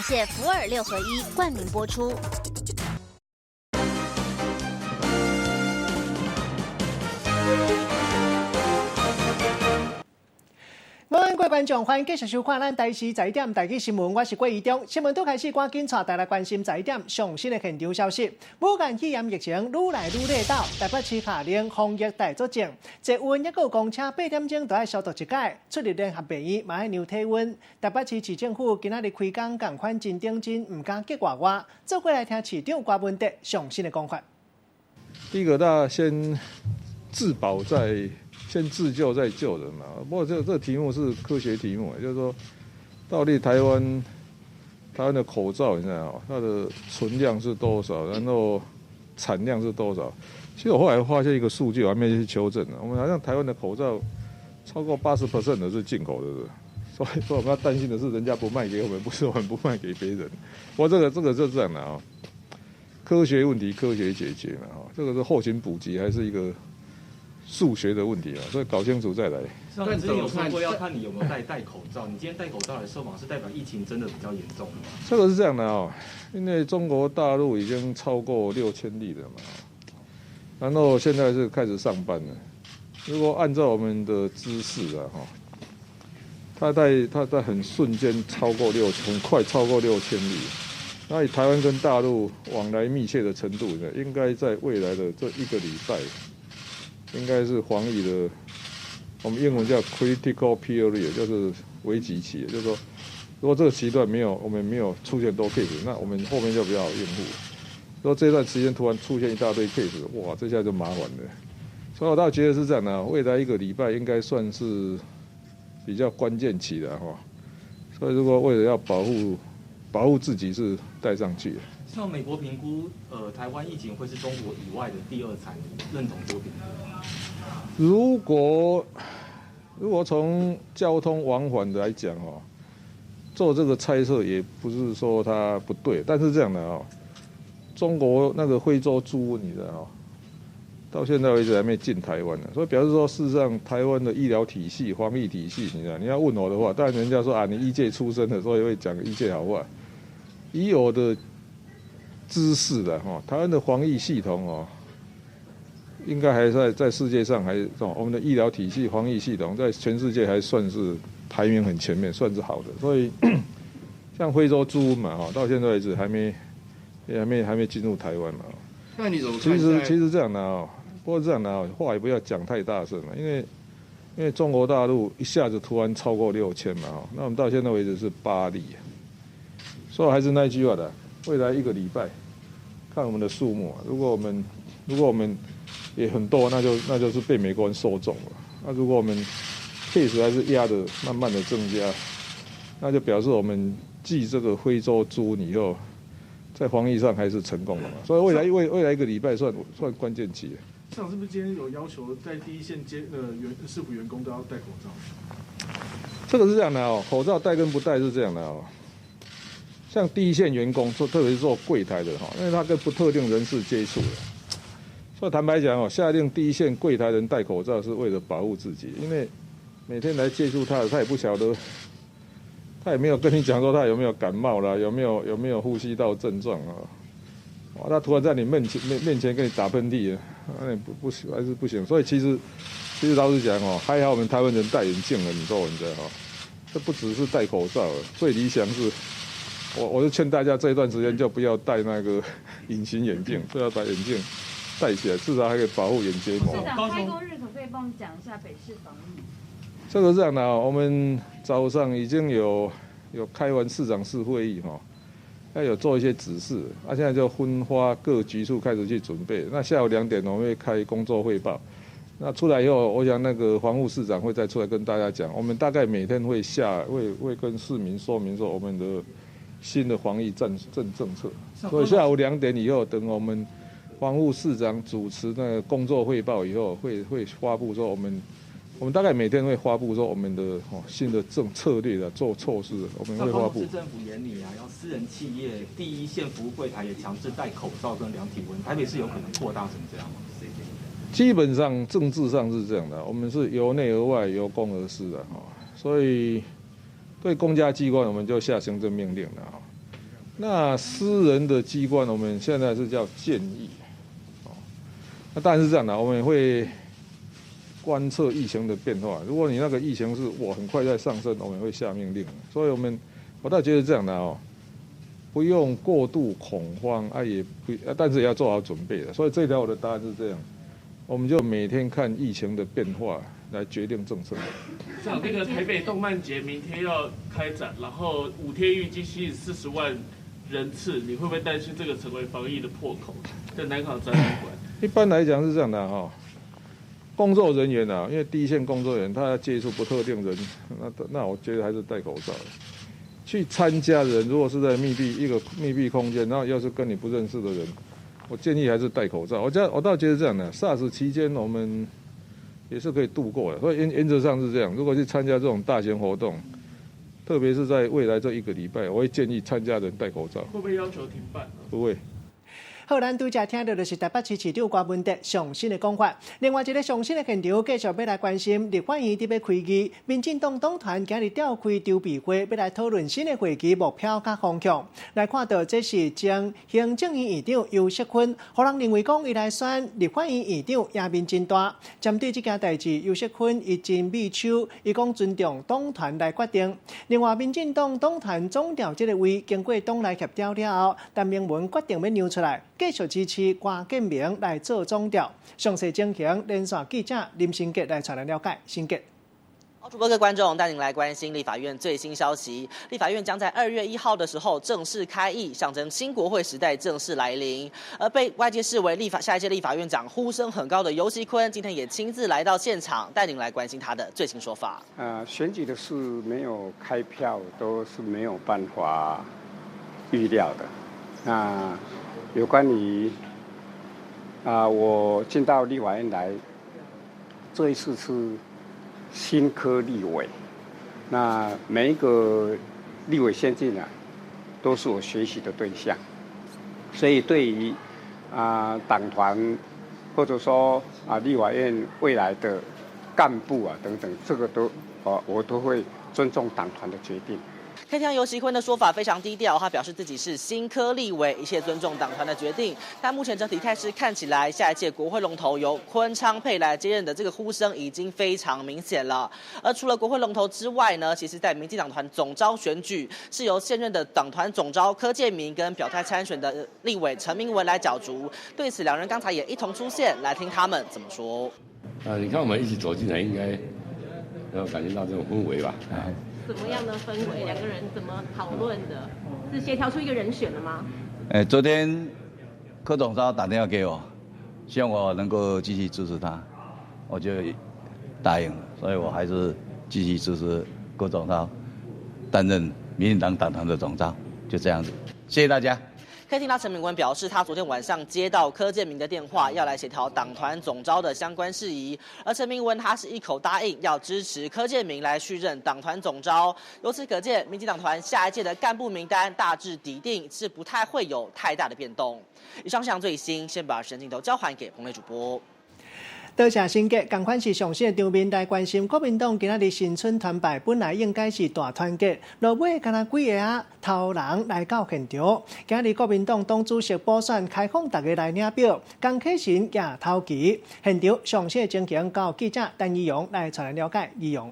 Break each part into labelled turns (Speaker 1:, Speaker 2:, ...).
Speaker 1: 感谢福尔6合1冠名播出。
Speaker 2: 各位观众，欢迎继续收看咱台视在点台语新闻，我是郭怡中。新闻都开始，赶紧带大家关心在点上新的现场消息。武汉肺炎疫情愈来愈热岛，台北市下令防疫大作战，捷运一个公车8点钟都要消毒一届，出入联合病院嘛要量体温。台北市市政府今仔日开工，共款真顶真，唔敢结外外。做过来听市长郭文德上新的讲法。
Speaker 3: 第一个，大家先自保再。先自救再救人嘛。不过这个题目是科学题目，就是说，到底台湾的口罩，你知道它的存量是多少，然后产量是多少？其实我后来发现一个数据，我还没去求证呢。我们好像台湾的口罩超过80% 的是进口的，所以说我们要担心的是人家不卖给我们，不是我们不卖给别人。不过这个就这样的啊，科学问题科学解决嘛啊，这个是后勤补给还是一个数学的问题啊，所以搞清楚再来。
Speaker 4: 上次之前有说过要看你有没有戴口罩，你今天戴口罩来受访，是代表疫情真的比较严重吗？
Speaker 3: 这个是这样的哦，因为中国大陆已经超过6000例了嘛，然后现在是开始上班了。如果按照我们的知识啊，它在很瞬间很快超过6000例。那以台湾跟大陆往来密切的程度呢，应该在未来的这1个礼拜。应该是防疫的，我们英文叫 critical period， 就是危急期，就是说，如果这个期段我们没有出现多 case， 那我们后面就比较好应付。如果这段时间突然出现一大堆 case， 哇，这下就麻烦了。所以我倒觉得是这样的，未来1个礼拜应该算是比较关键期的哈。所以如果为了要保护自己，是带上去的。
Speaker 4: 像美国评估，台湾疫情会是中国以外的第2产，认同这个评估吗？
Speaker 3: 如果从交通往返的来讲哦，做这个猜测也不是说它不对，但是这样的哦，中国那个徽州猪瘟，你知道哦，到现在为止还没进台湾呢，所以表示说，事实上台湾的医疗体系、防疫体系，你知道，你要问我的话，当然人家说啊，你医界出身的，所以会讲医界好话。以我的知识的哈，台湾的防疫系统哦，应该还在世界上我们的医疗体系、防疫系统在全世界还算是排名很前面，算是好的。所以像非洲猪瘟嘛哈，到现在为止还没进入台湾嘛。
Speaker 5: 那你怎么看？
Speaker 3: 其实这样的哦，不过这样的哦，话也不要讲太大声了，因为中国大陆一下子突然超过6000嘛哈，那我们到现在为止是8例，所以还是那句话的。未来1个礼拜，看我们的数目啊。如果我们也很多，那就是被美国人收中了。那如果我们 case 还是压的慢慢的增加，那就表示我们继这个非洲猪以后，在防疫上还是成功了嘛。所以未来1个礼拜算关键期。
Speaker 6: 市长是不是今天有要求在第一线市府员工都要戴口罩？
Speaker 3: 这个是这样的哦，口罩戴跟不戴是这样的哦。像第一线员工特别是做柜台的哈，因为他跟不特定人士接触的，所以坦白讲哦，下令第一线柜台人戴口罩是为了保护自己，因为每天来接触他的，他也不晓得，他也没有跟你讲说他有没有感冒啦，有没有呼吸道症状啊，哇，他突然在你面前跟你打喷嚏，那不行还是不行，所以其实老实讲哦，还好我们台湾人戴眼镜很多，你知道哈，这不只是戴口罩，最理想是。我就劝大家这一段时间就不要戴那个隐形眼镜，不要把眼镜戴起来，至少还可以保护眼结膜。
Speaker 7: 市长，开工日可不可以帮我们讲一下北市防疫？
Speaker 3: 这个这样的啊，我们早上已经有开完市长室会议哈，要有做一些指示，现在就分发各局处开始去准备。那下午2点我们会开工作汇报，那出来以后，我想那个防务市长会再出来跟大家讲，我们大概每天会跟市民说明说我们的新的防疫政策，所以下午2点以后，等我们防务市长主持那个工作汇报以后，会发布说我们大概每天会发布说我们的新的策略的做措施，我们会发布。
Speaker 4: 市政府眼里啊，要私人企业第一线服务柜台也强制戴口罩跟量体温，台北市有可能扩大成这样吗？
Speaker 3: 基本上政治上是这样的，我们是由内而外、由公而私的哈，所以对公家机关我们就下行政命令了哈。那私人的机关，我们现在是叫建议，那当然是这样的，我们会观测疫情的变化。如果你那个疫情是很快在上升，我们会下命令。所以我倒觉得这样的不用过度恐慌也不，但是也要做好准备的。所以这条我的答案是这样，我们就每天看疫情的变化来决定政策。
Speaker 5: 像那个台北动漫节明天要开展，然后5天预计吸引40万人次，你会不会担心这个成为防疫的破口？在南港展览馆，一
Speaker 3: 般来讲是这样的工作人员因为第一线工作人员他要接触不特定人，那我觉得还是戴口罩。去参加的人如果是在一个密闭空间，然后要是跟你不认识的人，我建议还是戴口罩。我倒觉得这样的 ，SARS 期间我们也是可以度过的，所以原则上是这样。如果去参加这种大型活动，特别是在未来这1个礼拜，我会建议参加人戴口罩。
Speaker 5: 会不会要求停办呢？
Speaker 3: 不会。
Speaker 2: 好，咱拄则听到就是台北市市长郭文哲上新的讲法。另外一个上新的现场，继续要来关心立法院伫要开议，民进党党团今日召开筹备会，要来讨论新的会期目标甲方向。来看到这是将行政院院长游锡堃，互人认为讲伊来选立法院院长压面真大。针对这件代志，游锡堃一真美手，伊讲尊重党团来决定。另外，民进党党团总调这个位经过党内协调了后，陈明文决定要让出来。继续支持郭建明来做总调。详细情形，连线记者林新杰来传来了解。新杰。
Speaker 8: 主播各位观众，带您来关心立法院最新消息。立法院将在2月1号的时候正式开议，象征新国会时代正式来临。而被外界视为下一届立法院长呼声很高的游锡堃，今天也亲自来到现场，带您来关心他的最新说法。
Speaker 9: 选举的事没有开票，都是没有办法预料的。那有关于我进到立法院来，这一次是新科立委，那每一个立委先进来，都是我学习的对象，所以对于党团或者说立法院未来的干部等等，这个我都会尊重党团的决定。
Speaker 8: 可以听到游锡堃的说法非常低调，他表示自己是新科立委，一切尊重党团的决定。但目前整体态势看起来，下一届国会龙头由昆昌沛来接任的这个呼声已经非常明显了。而除了国会龙头之外呢，其实在民进党团总召选举是由现任的党团总召柯建铭跟表态参选的立委陈明文来角逐。对此，两人刚才也一同出现，来听他们怎么说。
Speaker 10: 你看我们一起走进来，应该要感觉到这种氛围吧？
Speaker 11: 什么样的氛围？两个人怎么讨论的？是协调出一个人选了吗？
Speaker 12: 昨天柯总召打电话给我，希望我能够继续支持他，我就答应了，所以我还是继续支持柯总召担任民进党党团的总召，就这样子。谢谢大家。
Speaker 8: 可以听到陈明文表示，他昨天晚上接到柯建铭的电话，要来协调党团总召的相关事宜。而陈明文他是一口答应要支持柯建铭来续任党团总召。由此可见，民进党团下一届的干部名单大致底定，是不太会有太大的变动。以上是最新，先把神镜头交还给彭磊主播。
Speaker 2: 多谢新杰，同款是上新的场面来关心国民党今仔日新春团拜，本来应该是大团结，落尾敢若几个头人来到现场。今仔日国民党党主席补选开放大家来领票，江启臣也头旗。现场上新的情形，交记者陈义勇来传来了解。义勇。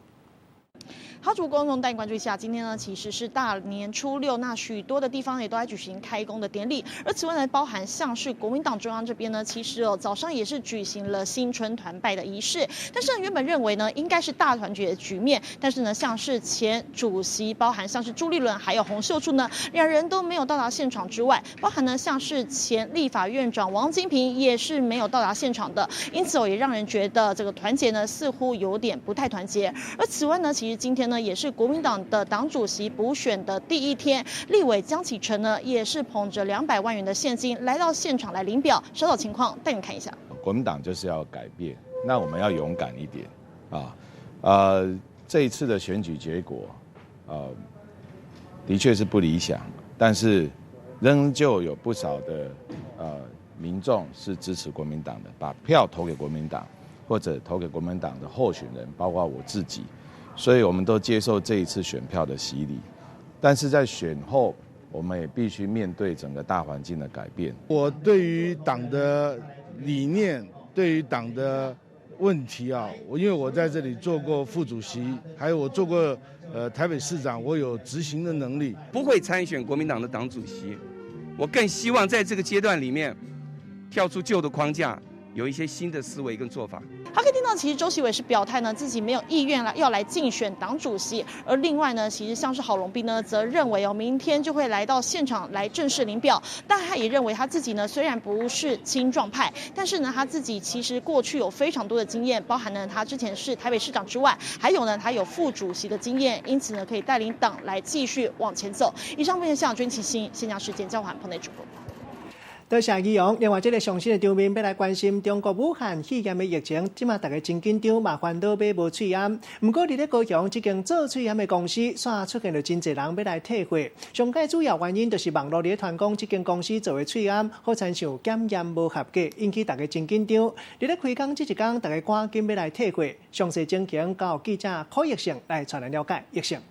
Speaker 13: 好，主观众带你关注一下，今天呢其实是大年初六，那许多的地方也都在举行开工的典礼，而此外呢，包含像是国民党中央这边呢，其实早上也是举行了新春团拜的仪式，但是原本认为呢应该是大团结的局面，但是呢像是前主席，包含像是朱立伦还有洪秀柱呢，两人都没有到达现场之外，包含呢像是前立法院长王金平也是没有到达现场的，因此也让人觉得这个团结呢似乎有点不太团结。而此外呢，其实今天呢也是国民党的党主席补选的第一天，立委江启臣呢也是捧着200万元的现金来到现场来领表，稍早情况带你看一下。
Speaker 14: 国民党就是要改变，那我们要勇敢一点这一次的选举结果的确是不理想，但是仍旧有不少的民众是支持国民党的，把票投给国民党或者投给国民党的候选人，包括我自己。所以我们都接受这一次选票的洗礼，但是在选后，我们也必须面对整个大环境的改变。
Speaker 6: 我对于党的理念，对于党的问题啊，因为我在这里做过副主席，还有我做过台北市长，我有执行的能力。
Speaker 15: 不会参选国民党的党主席，我更希望在这个阶段里面跳出旧的框架，有一些新的思维跟做法。
Speaker 13: 还可以听到，其实周习伟是表态呢，自己没有意愿要来竞选党主席。而另外呢，其实像是郝龙斌呢，则认为明天就会来到现场来正式领表。但他也认为他自己呢，虽然不是青壮派，但是呢，他自己其实过去有非常多的经验，包含呢他之前是台北市长之外，还有呢他有副主席的经验，因此呢可以带领党来继续往前走。以上分享军旗新现场时间交还棚内主播。
Speaker 2: 多谢议员。另外，这个上新的场面要来关心中国武汉肺炎的疫情，即马大家真紧张，麻烦倒买无喙炎。不过，伫咧高雄，这间做喙炎的公司，煞出现了真侪人要来退货。上届主要原因就是网络咧传讲，这间公司做的喙炎好亲像检验无合格，引起大家真紧张。伫咧开工这一天，大家赶紧要来退货。详细情形，交记者柯奕成来传来了解。奕成。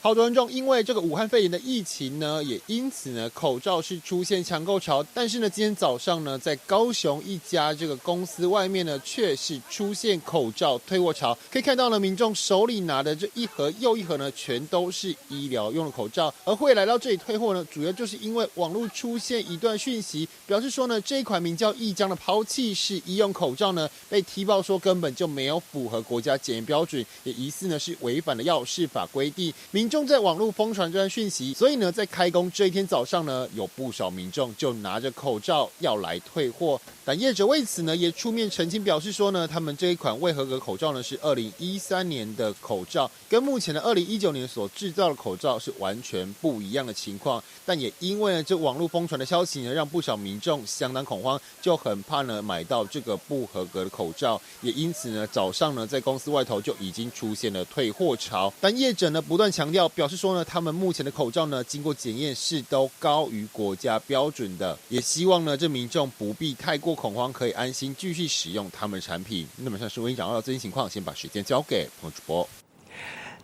Speaker 16: 好多人众因为这个武汉肺炎的疫情呢，也因此呢，口罩是出现抢购潮。但是呢，今天早上呢，在高雄一家这个公司外面呢，却是出现口罩退货潮。可以看到呢，民众手里拿的这一盒又一盒呢，全都是医疗用的口罩。而会来到这里退货呢，主要就是因为网络出现一段讯息，表示说呢，这一款名叫益彰的抛弃式医用口罩呢，被踢爆说根本就没有符合国家检验标准，也疑似呢是违反了药事法规定。民众在网络疯传这段讯息，所以呢，在开工这一天早上呢，有不少民众就拿着口罩要来退货。但业者为此呢，也出面澄清表示说呢，他们这一款未合格口罩呢是2013年的口罩，跟目前的2019年所制造的口罩是完全不一样的情况。但也因为呢这网络疯传的消息呢，让不少民众相当恐慌，就很怕呢买到这个不合格的口罩，也因此呢早上呢在公司外头就已经出现了退货潮。但业者呢不断强调，表示说呢他们目前的口罩呢经过检验是都高于国家标准的，也希望呢这民众不必太过恐慌，可以安心继续使用他们的产品。那么像是我已经掌握到最新情况，先把时间交给彭主播。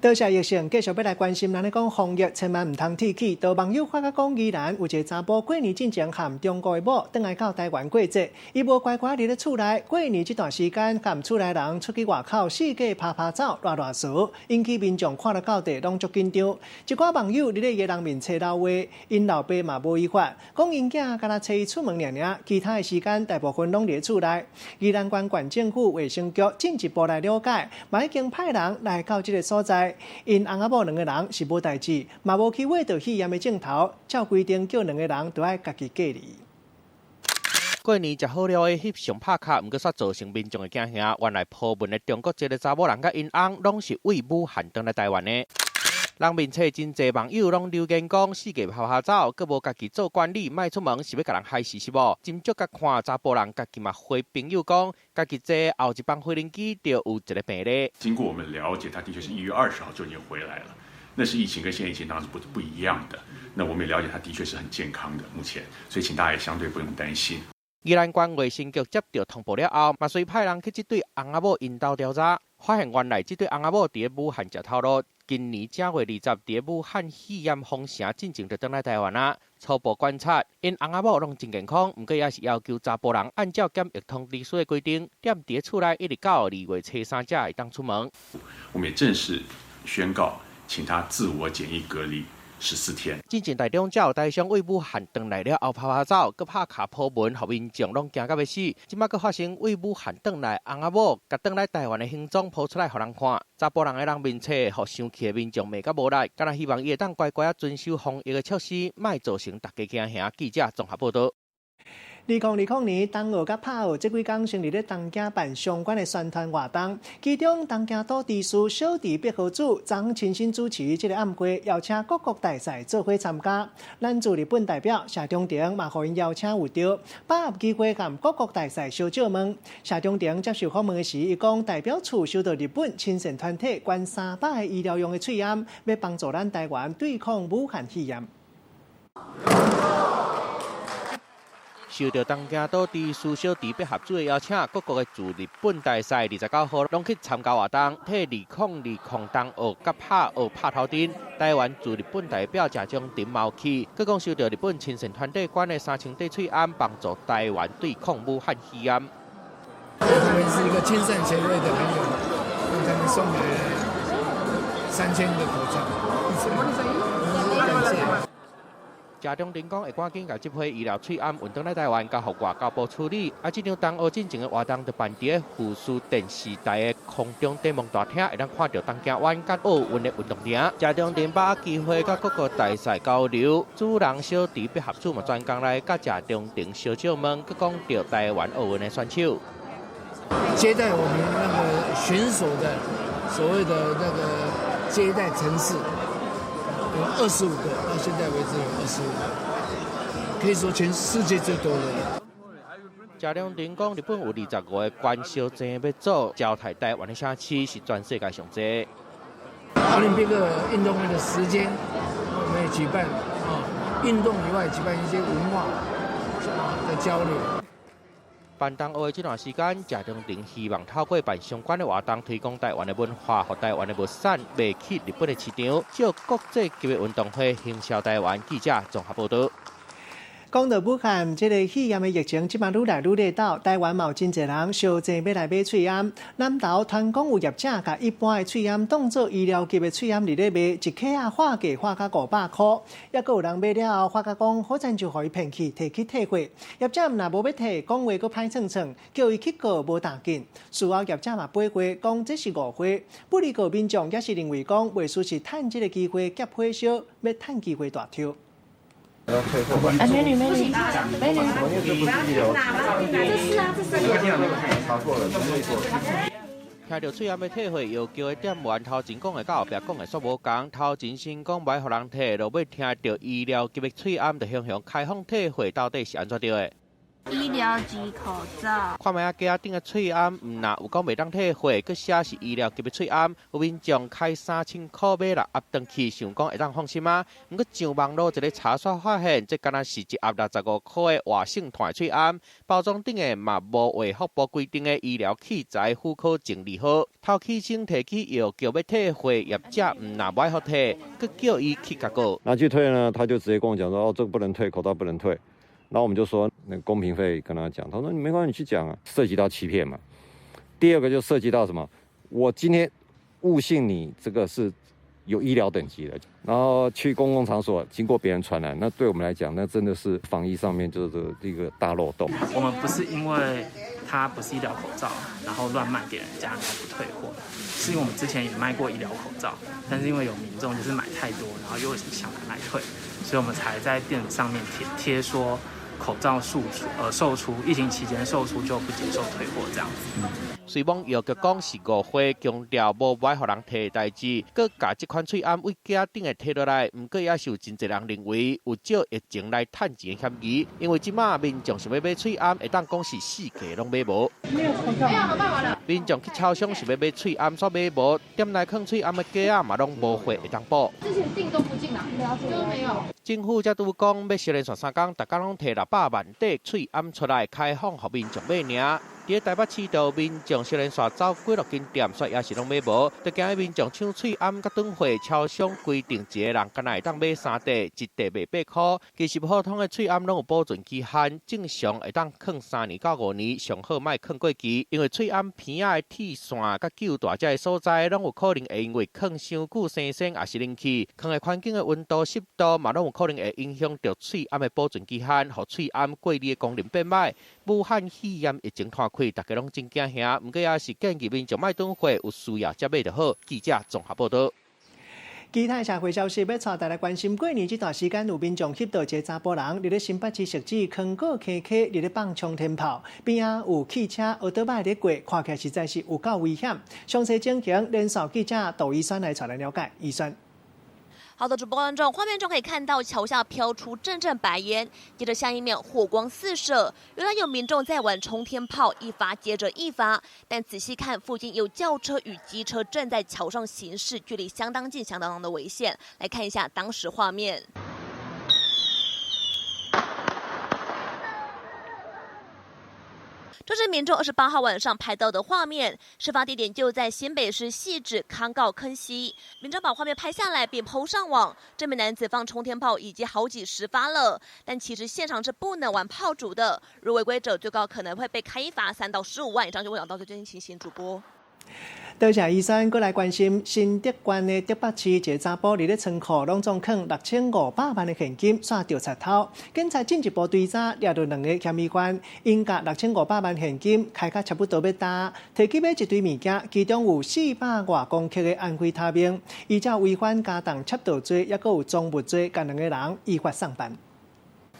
Speaker 16: 多谢疫情，继续要来关心。咱咧讲防疫，千万唔通铁起。有网友发觉讲，宜兰有一个查甫过年进前含中国的某，转来到台湾过节，伊无乖乖伫咧厝内。过年这段时间，含厝内人出去外口四界拍拍走、热热趖，引起民众看了到地拢足紧张。一寡网友伫咧个人面切老话，因老爸嘛无依法，讲因囝敢若找伊出门尔，其他的时间大部分拢伫咧厝内。宜兰县政府卫生局进一步来了解，嘛已经派人来到这个所在。因翁仔某2个人是无代志，嘛无去挖到肺炎的镜头，照规定叫2个人都要家己隔离。
Speaker 17: 过年食好料的翕相拍卡，毋过煞造成民众的惊吓。原来葡文的中国籍的查某人甲因翁拢是为武汉转来台湾的。人面册真侪网友拢留言讲，四界拍拍走，佮无家己做管理，卖出门是要甲人害死是无？真足甲看查甫人家己嘛回朋友讲，家己这后一班飞行机就有一个病例。
Speaker 18: 经过我们了解，他的确是1月20号就已经回来了。那是疫情跟现在疫情当然是不一样的。那我们也了解他的确是很健康的，目前，所以请大家也相对不用担心。
Speaker 17: 宜兰县卫生局接到通报了后，嘛随派人去这对翁仔某引导调查，发现原来这对翁仔某伫武汉食头路，今年正月20伫武汉肺炎封城进前就转来台湾啊。初步观察，因翁仔某拢真健康，不过也是要求查甫人按照检疫通知书的规定，踮伫厝内一直到2月初3才会当出门。
Speaker 18: 我们也正式宣告，请他自我检疫隔离14天。
Speaker 17: 之前台中才有台商为武汉转来了后拍拍走，佮拍卡破文，互民众拢惊到要死。即马佮发生为武汉转来翁仔某，甲转来台湾的行踪抛出来，互人看。查甫人的人面册，互生气的民众骂甲无力，敢若希望伊会当乖乖啊遵守防疫的措施，莫造成大家惊吓。记者综合报道。2020年
Speaker 2: 东澳甲拍澳这几天成立咧东京办相关的宣传活动，其中东京都知事小池百合子昨亲身主持这个晚会，邀请各国大使做伙参加。咱驻日本代表谢中庭嘛，互因邀请有着，把握机会甲各国大使小借问。谢中庭接受访问的时，伊讲代表处收到日本亲善团体捐300个医疗用的喙炎，要帮助咱台湾对抗武汉肺炎。
Speaker 17: 受到东京都知事小池百合子的邀请，各国的驻日本大使29号拢去参加活动，替2020冬奥甲拍头阵。台湾驻日本代表谢长廷冒起，佮讲受到日本亲善团队管的3000滴喙罨，帮助台湾对抗武汉肺炎。
Speaker 19: 他们是一个亲善协会的朋友，他们送来了3000个口罩，感谢。
Speaker 17: 谢长廷讲会赶紧甲这批医疗喙罨运转来台湾，交互外交部处理。这场冬奥进前的活动，就办伫个富士电视台的空中电幕大厅，会当看到东京湾甲奥运的运动场。谢长廷把握机会，甲各个大赛交流。主人小池百合子嘛专工来，甲谢长廷小酒问，佮讲到台湾奥运的选手。
Speaker 19: 接待我们那个选手的所谓的那个接待城市，有25个，到现在为止有25个，可以说全世界最多的。
Speaker 17: 谢长廷讲，日本有25个关小证要做，招待台湾的城市是全世界上多。
Speaker 19: 奥林匹克运动会的时间，我们也举办运动以外举办一些文化的交流。
Speaker 17: 办冬奥的这段时间，谢长廷希望透过办相关的活动，推广台湾的文化，和台湾的物产卖去日本的市场，借国际级的运动会行销台湾。记者综合报道。
Speaker 2: 讲到武汉，这个肺炎的疫情，即马愈来愈热闹，台湾嘛有真侪人烧钱要来买喙罨。南投团讲有业者甲一般的喙罨当做医疗级的喙罨伫咧卖，一克啊化价花到500块，也阁有人买了后发觉讲好像就互伊骗去，摕去退货。业者毋若无要退，讲话阁歹蹭蹭，叫伊去告无打紧。事后业者嘛赔过，讲这是误会。不离告民众也是认为讲为输是趁这个机会劫火烧，要趁机会大抽。
Speaker 19: 美女，
Speaker 11: 这是啊，
Speaker 17: 查过了，听到喙罨要退货，要求的店员头前讲的甲后壁讲的煞无同。头前先讲歹互人退，落尾听到医疗级的喙罨，就向开放退货，到底是安怎着的？
Speaker 11: 医疗级口罩。
Speaker 17: 看卖架顶的喙罨，毋若有讲袂当退货，佮写是医疗级的喙罨，有民众开3000块买来压登去，想讲会当放心吗？毋过上网络一个查刷发现，这敢若是一压65块的活性炭喙罨，包装顶的嘛无为福部规定的医疗器材符科证字号。头起先提起要求要退货，业者毋若不爱互退，佮叫伊去甲告。
Speaker 20: 拿去退呢，他就直接跟我讲说，哦，这个不能退，口罩不能退。然后我们就说，那公平费跟他讲，他说你没关系，你去讲啊，涉及到欺骗嘛。第二个就涉及到什么？我今天误信你这个是有医疗等级的，然后去公共场所经过别人传染，那对我们来讲，那真的是防疫上面就是一个大漏洞。
Speaker 21: 我们不是因为它不是医疗口罩，然后乱卖给人家，然后不退货，是因为我们之前也卖过医疗口罩，但是因为有民众就是买太多，然后又想来退，所以我们才在店上面贴说。口罩售出，疫情期间售出就不接受退货这样子。
Speaker 17: 随网要求讲是误会，强调无歹互人摕代志，佮把这款喙罨为架顶的摕落来，毋过也是有真侪人认为有借疫情来趁钱的嫌疑，因为即马民众想要买喙罨，会当讲是四价拢买无。民众去超商是要买喙罨，煞买无，店内放喙罨的架啊嘛拢无货会当补。
Speaker 11: 之前订都不进来，都没有。
Speaker 17: 政府才拄讲要连续3天，逐工拢摕600万块喙罨出来开放，互民众买尔。伫台北市道，民众连续走几落间店，煞也是拢买无。就惊民众抢喙罨甲断货，超商规定一个人敢若会当买3袋，一袋卖8块。其实普通的喙罨拢有保存期限，正常会当放3年到5年，上好莫放过期。因为喙罨片仔的铁线甲臼大只的所在，拢有可能会因为放伤久生锈，也是冷气。放的环境的温度、湿度嘛，拢有可能会影响到喙罨的保存期限，互喙罨过滤的功能变歹。武汉肺炎疫情拖开，大家拢真惊吓，毋过也是建议民众莫断货，有需要才买就好。记者综合报道。
Speaker 2: 其他社会消息要带大家关心，过年这段时间有民众翕到一个查甫人伫咧新北市汐止坑果溪溪伫咧放冲天炮，边啊有汽车、奥多摆咧过，看起来实在是有够危险。详细情形，连线记者杜医生来带来了解。医生。
Speaker 22: 好的，主播观众，画面中可以看到桥下飘出阵阵白烟，接着下一秒火光四射。原来有民众在玩冲天炮，一发接着一发。但仔细看，附近有轿车与机车正在桥上行驶，距离相当近，相当的危险。来看一下当时画面。这是民众28号晚上拍到的画面，事发地点就在新北市汐止康告坑溪。民众把画面拍下来并 PO 上网，这名男子放冲天炮已经好几十发了，但其实现场是不能玩炮竹的，如违规者最高可能会被开一罚3到15万以上。就会讲到最近情形，主播。
Speaker 2: 多谢医生，过来关心新竹县的竹北市一个查甫伫咧仓库拢总藏6500万的现金，煞掉贼头。警察进一步追查，抓到2个嫌疑犯，因甲6500万现金开甲差不多要打，提去买一堆物件，其中有400多公克的安非他命。依照违反家当窃盗罪，也有赃物罪，甲2个人依法送办。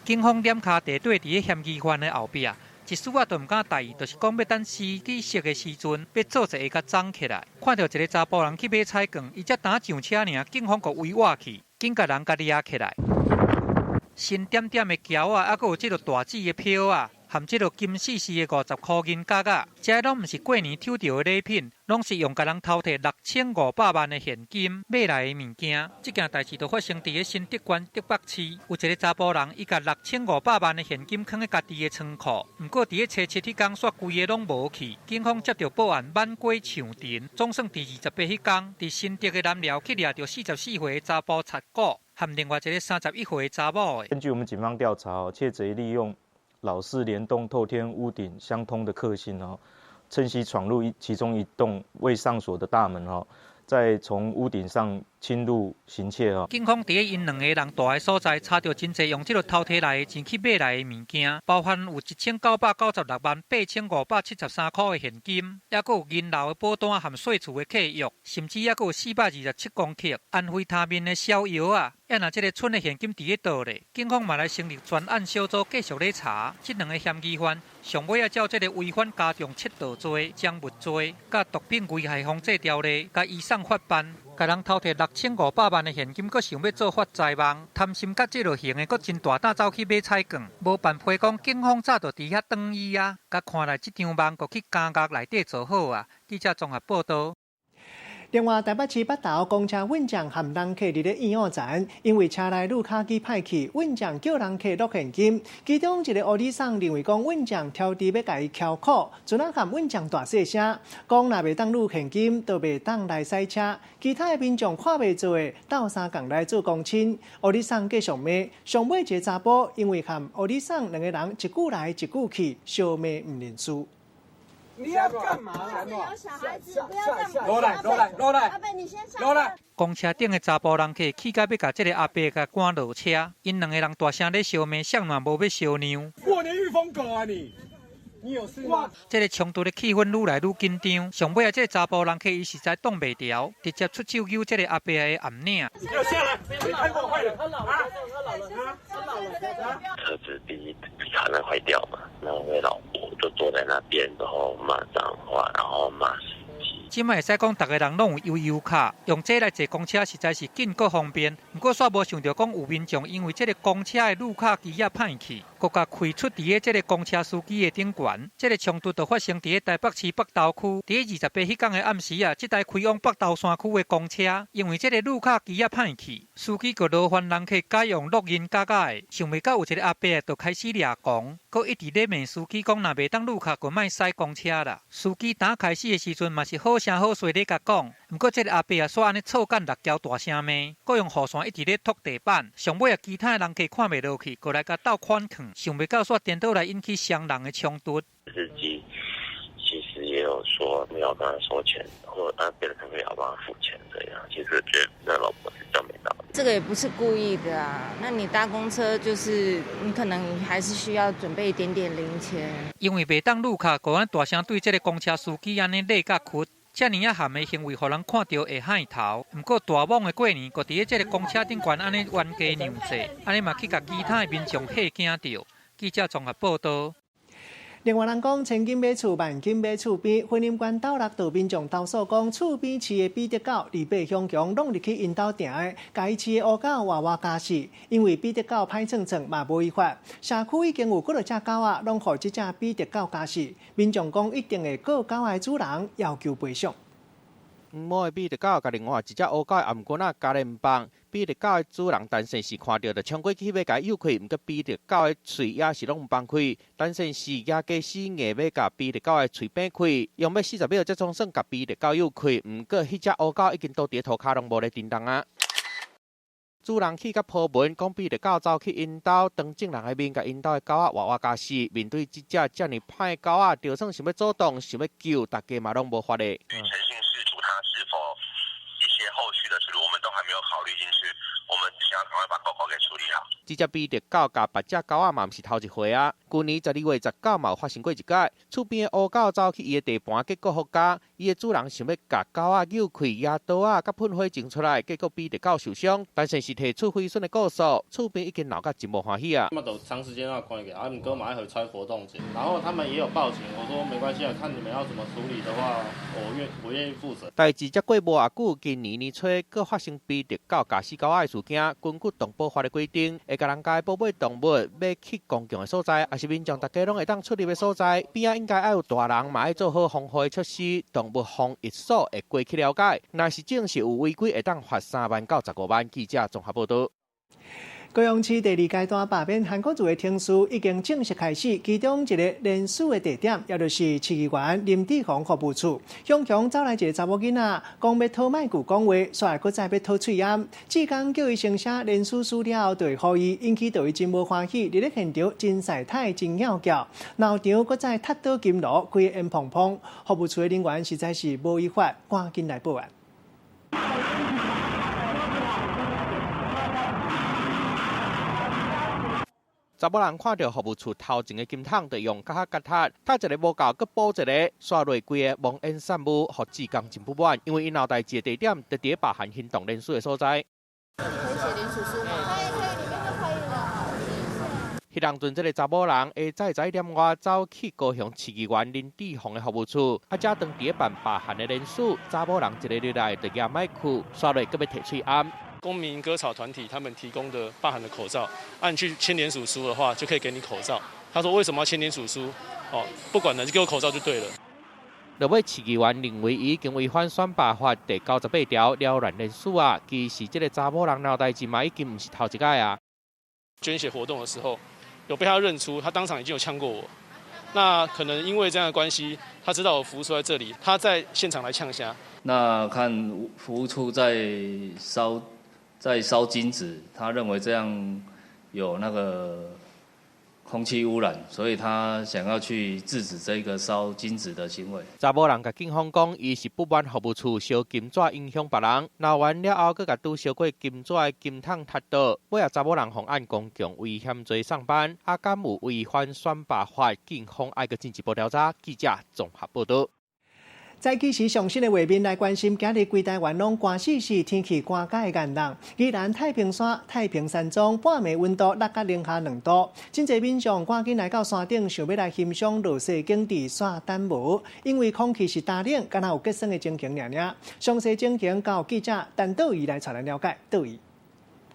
Speaker 1: 警方点卡地对伫嫌疑犯的后壁。一丝仔都唔敢大意，就是讲要等尸体熟的时阵，要做一下甲长起来。看到一个查甫人去买菜券，伊才打上车尔，警方佫围挖去，紧甲人甲掠起来。新点点的条啊，还佫有即个大纸的票啊，含即个金丝丝的50块银角啊，这拢唔是过年抽到的礼品，拢是用甲人偷摕6500万的现金买来的物件。这件代志就发生伫个新竹县竹北市，有一个查甫人，伊甲6500万的现金放喺家己的仓库，不过伫个初7迄天，煞规个拢无去。警方接到报案，满过上阵，总算伫28迄天，伫新竹的南寮去掠到44岁的查甫贼骨，和另外一个31岁的查某。
Speaker 7: 根据我们警方调查，窃贼利用老式联动透天屋顶相通的客信趁机闯入其中一栋未上锁的大门再从屋顶上侵入行窃
Speaker 1: 警方伫因2个人住的所在查到真侪用这个偷摕来的钱去买来的物件，包含有1996万8573块的现金，也佫有银楼的保单和税厝的契约，甚至也佫有427公克安非他命的逍遥啊。也若这个存的现金伫咧倒咧，警方嘛来成立专案小组继续咧查。这2个嫌疑犯上尾也照这个违反家中窃盗罪、赃物罪、甲毒品危害防治条例，甲移送法办。甲人偷摕6500万的现金，佫想要做发财梦，贪心甲这落行的，佫真大胆走去买菜券，无办法讲警方早就伫遐等伊啊。甲看来这场梦，佫去监狱内底做好啊。记者综合报道。
Speaker 2: 另外，台北市北投公车运将含人客伫咧医院站，因为车内路卡机歹去，运将叫人客落现金。其中一个乌里桑认为讲运将挑伫要甲伊敲苦，阵啊含运将大细声，讲若袂当入现金，就袂当来驶车。其他的民众看袂做的，斗相共来做公亲。乌里桑继续骂，上尾一个查甫因为含乌里桑2个人一句来一句去，相骂唔认输。
Speaker 23: 你要干嘛啊？有小孩子不要这样。
Speaker 1: 落来！阿伯，你先上。落来！公车顶的查甫人客气甲要甲这个阿伯甲赶落车，因2个人大声咧相骂，向嘛无要相让。
Speaker 23: 过年御风狗啊你！你有事吗？
Speaker 1: 这个冲突的气氛愈来愈紧张，上尾啊，这个查甫人客伊实在挡袂住，直接出手揪这个阿伯的暗领。
Speaker 23: 要下来！你太过分了！他老了，
Speaker 24: 车子第卡能坏掉嘛，然后我老婆就坐在那边，然后骂脏话，然后骂司机。
Speaker 1: 即卖会使讲，逐个人拢有悠游卡，用这来坐公车实在是紧搁方便。不过煞无想到讲有民众因为这个公车的路卡机啊歹去，佫甲开出伫个这个公车司机的顶悬。这个冲突就发生伫个台北市北投区，伫个28迄天的暗时啊，这台开往北投山区的公车，因为这个路卡机啊歹去，司机佫劳烦人客改用录音假的，想袂到有一个阿伯就开始掠狂，佫一直咧骂司机讲，若袂当路卡，佫莫驶公车啦。司机打开始的时阵嘛是好声好势咧甲讲，不过这个阿伯啊，煞安尼错干6条大声骂，佫用雨伞一直咧拖地板，上尾啊其他的人客看袂落去，佫来甲斗款囥，想袂到煞颠倒来引起双人的冲突。
Speaker 24: 司机其实也有说没有跟他收钱，或别人可能要帮他付钱这样，其实觉得那老婆是赚没到。
Speaker 25: 这个也不是故意的啊，那你搭公车就是你可能还是需要准备一点点零钱。因
Speaker 1: 为袂当路卡，佫安大声对这个公车司机安尼骂甲屈。遮尔啊含的行为，互人看到会害头。不过大懵的过年，佫伫个这个公车顶悬安尼冤家娘济，安尼嘛去甲其他的民众吓惊着。记者综合报道。
Speaker 2: 另外人讲，千金买厝，万金买厝边，婚姻关斗六道民众投诉讲，厝边饲的彼得狗离北向强，拢入去因兜埕的，家己饲的乌狗娃娃加死，因为彼得狗歹蹭蹭嘛无违法。社区已经有几多只狗仔，拢互这只彼得狗加死。民众讲一定会告狗的主人要求赔偿。
Speaker 17: 毛的彼得狗甲另外一只乌狗的颔棍仔加咧唔放，比特狗的主人，但是是看到就冲过去要甲诱开，毋过比特狗的嘴也是拢放开，但是是也加死硬要甲比特狗的嘴掰开，用要40秒才总算甲比特狗诱开，毋过迄只乌狗已经倒伫涂骹拢无咧震动啊。主人去甲破门，讲比特狗走去因兜，当众人的面甲因兜的狗仔活活加死。面对这只遮尔歹的狗仔，就算想要主动、想要救，大家嘛拢无法嘞。
Speaker 24: 诚信事主他是否一些后续的处理，我们都还没有考虑进去，我们只想要赶快把狗狗给处理好。
Speaker 17: 这只比特狗甲别只狗仔嘛，毋是头一回啊。去年12月19嘛有发生过一届，厝边的乌狗走去伊的地盘，结果互咬，伊的主人想要甲狗仔诱开，野刀啊甲喷火种出来，结果比特狗受伤，但是是提出非顺的告诉，厝边已经闹到真无欢喜啊。
Speaker 3: 那么都长时间要关起来，唔过嘛要拆活动去，然后他们也有报警，我说没关系啊，看你们要怎么处理的话，我愿意负责。
Speaker 17: 代志才过无偌久，今年年初佫发生比特狗咬死狗仔的事件，根据动保法的规定，会甲人家保护动物要去公共的所在，也是民众大家拢会当出入的所在，边仔应该要有大人，嘛要做好防护的措施，动物防疫所会过去了解，若是正是有违规，会当罚3万到15万。记者综合报道。
Speaker 2: 高雄市第2阶段罢免韩国瑜的程序已经正式开始，其中一个联署的地点，也就是市议员林志宏服务处。雄雄找来一个查某囡仔，讲要讨卖句讲话，煞来搁再要讨喙烟。志刚叫伊先写联署书了，就会予伊，引起到伊真无欢喜。伫咧现场真晒太真拗叫，闹场搁再踢倒金锣，规个烟砰砰。服务处的人员实在是无依法，赶紧来报案。
Speaker 17: 查某人看到服务处头前的金桶，就用夹夹踏，踏一个无够，佮补一个，刷落规个蒙烟散雾，互志刚真不满。因为因闹代志的地点，就伫罢韩行动联署的所在。
Speaker 23: 可以写联署书吗？可以，里面就可以了。
Speaker 17: 迄当阵，这个查某人下早11点外走去高雄市议员林志宏的服务处，才当伫咧办罢韩的联署。查某人一个入来就夹麦克，刷落佮要摕喙暗。
Speaker 4: 公民割草团体他们提供的罢韩的口罩，按去签联署书的话，就可以给你口罩。他说为什么要签联署书？哦，不管了，就给我口罩就对了。
Speaker 17: 落尾市议员认为伊已经违反选罢法第98条了乱联署啊，其实这个查某人闹代志嘛，已经唔是头一届啊。
Speaker 4: 捐血活动的时候，有被他认出，他当场已经有呛过我。那可能因为这样的关系，他知道我服务处在这里，他在现场来呛虾。
Speaker 5: 那看服务处在烧金纸，他认为这样有那个空气污染，所以他想要去制止这个烧金纸的行为。
Speaker 17: 查某人甲警方讲，伊是不满服务处烧金纸影响别人，闹完了后，佮甲拄烧过金纸的金桶踢倒，尾仔查某人妨按公共危险罪上班，敢有违反选罢法，警方爱佮进一步调查。记者综合报道。
Speaker 2: 早起时上新的画面来关心，今日规台湾拢寒死死，天气寒甲会严冷。宜兰太平山庄半暝温度落到零下2度，真侪民众赶紧来到山顶，想要来欣赏落雪景致煞等无，因为空气是大冷，敢若有结霜的情形尔。详细情形交记者陈道仪来带咱了解。道仪。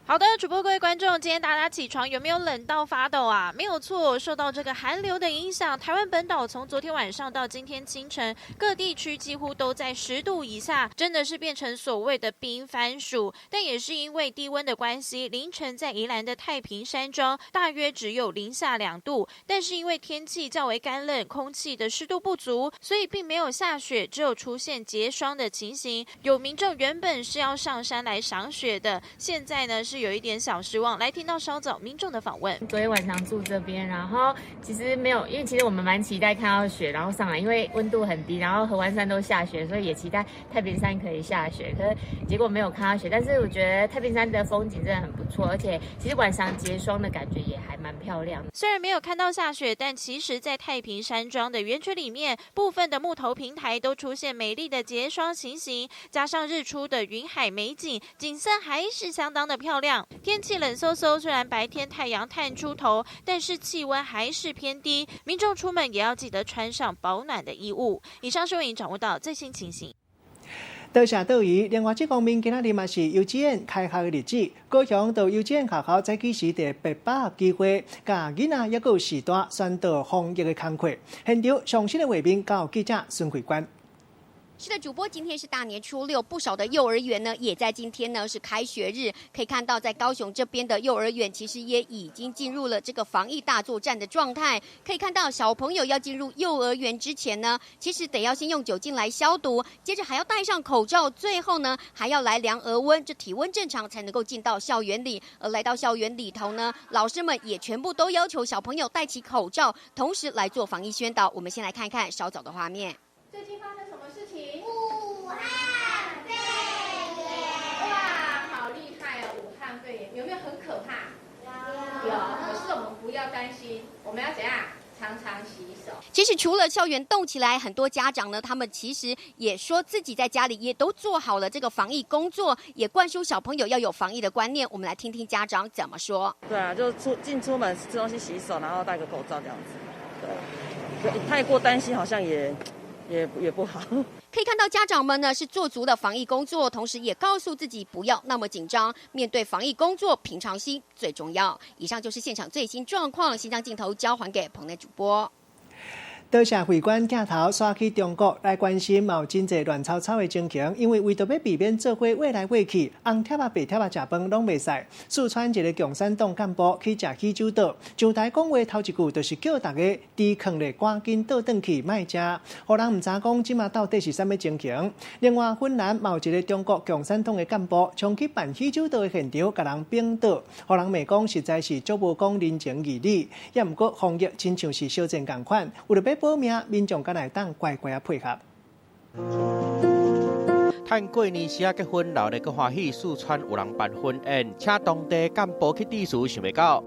Speaker 9: 好的，主播各位观众，今天大家起床有没有冷到发抖啊？没有错，受到这个寒流的影响，台湾本岛从昨天晚上到今天清晨，各地区几乎都在10度以下，真的是变成所谓的冰番薯。但也是因为低温的关系，凌晨在宜兰的太平山庄大约只有零下2度，但是因为天气较为干冷，空气的湿度不足，所以并没有下雪，只有出现结霜的情形。有民众原本是要上山来赏雪的，现在呢是有一点小失望。来听到稍早民众的访问。
Speaker 10: 昨天晚上住这边，然后其实没有，因为其实我们蛮期待看到雪，然后上来，因为温度很低，然后合欢山都下雪，所以也期待太平山可以下雪。可是结果没有看到雪，但是我觉得太平山的风景真的很不错，而且其实晚上结霜的感觉也还蛮漂亮的。
Speaker 9: 虽然没有看到下雪，但其实在太平山庄的园区里面，部分的木头平台都出现美丽的结霜情形，加上日出的云海美景，景色还是相当的漂亮。天气冷飕飕，虽然白天太阳探出头，但是气温还是偏低，民众出门也要记得穿上保暖的衣物。以上是为您掌握到最新情形。
Speaker 2: 多谢道仪。另外，这方面今仔日嘛是幼稚园开学的日子，高雄到幼稚园学校早起时特别把握机会，甲囡仔也有时代宣导防疫的工作。现场上新的画面交记者孙慧关。
Speaker 6: 是的，主播，今天是大年初六，不少的幼儿园呢也在今天呢是开学日。可以看到，在高雄这边的幼儿园其实也已经进入了这个防疫大作战的状态。可以看到，小朋友要进入幼儿园之前呢，其实得要先用酒精来消毒，接着还要戴上口罩，最后呢还要来量额温，这体温正常才能够进到校园里。而来到校园里头呢，老师们也全部都要求小朋友戴起口罩，同时来做防疫宣导。我们先来看看稍早的画面。
Speaker 23: 最近发生什么事情？武汉肺炎！哇，好厉害哦！武汉肺炎有没有很可怕？有。可是我们不要担心，我们要怎样？常常洗手。
Speaker 6: 其实除了校园动起来，很多家长呢，他们其实也说自己在家里也都做好了这个防疫工作，也灌输小朋友要有防疫的观念。我们来听听家长怎么说。
Speaker 8: 对啊，就出门吃东西洗手，然后戴个口罩这样子。对，太过担心好像也不好。
Speaker 6: 可以看到家长们呢是做足了防疫工作，同时也告诉自己不要那么紧张，面对防疫工作平常心最重要。以上就是现场最新状况，新疆镜头交还给棚内主播。
Speaker 2: 多谢会馆镜头刷去中国来关心，有真侪乱糟糟的情形，因为为着要避免做伙喂来喂去，红贴啊白贴啊食饭拢袂使。四川一个共产党干部去食喜酒岛，上台讲话头一句就是叫大家低坑咧赶紧倒转去卖食，互人唔知讲即马到底是啥物情形。另外，芬兰有一个中国共产党的干部冲去办喜酒岛的现场，甲人冰倒，互人骂讲实在是足无讲人情义理。也毋过防疫亲像是小战共款，为了要保命，民众敢来当乖乖啊配合。
Speaker 17: 趁过年时啊结婚，老咧个欢喜，四川有人办婚宴，请当地干部去致辞，想袂到。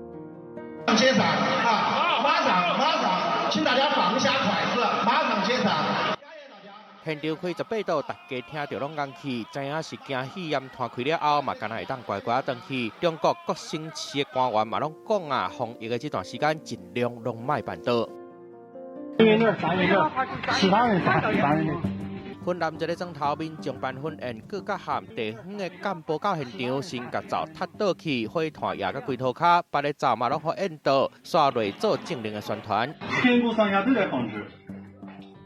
Speaker 12: 接掌啊！马上，请大家放下筷子，马上接掌。
Speaker 17: 现场开18度，大家听到拢硬气，知影是惊喜宴摊开了后，嘛敢会当乖乖转去。中国各省市的官员嘛拢讲啊，防疫的这段时间尽量拢莫办到。
Speaker 12: 其他人
Speaker 17: 芬兰一个庄头民众办婚宴，各甲喊地方的干部到现场，先甲灶踢倒去，火炭压到龟头骹，别个灶嘛拢互引导，刷落做正能的宣传。
Speaker 12: 全国上下都在防止，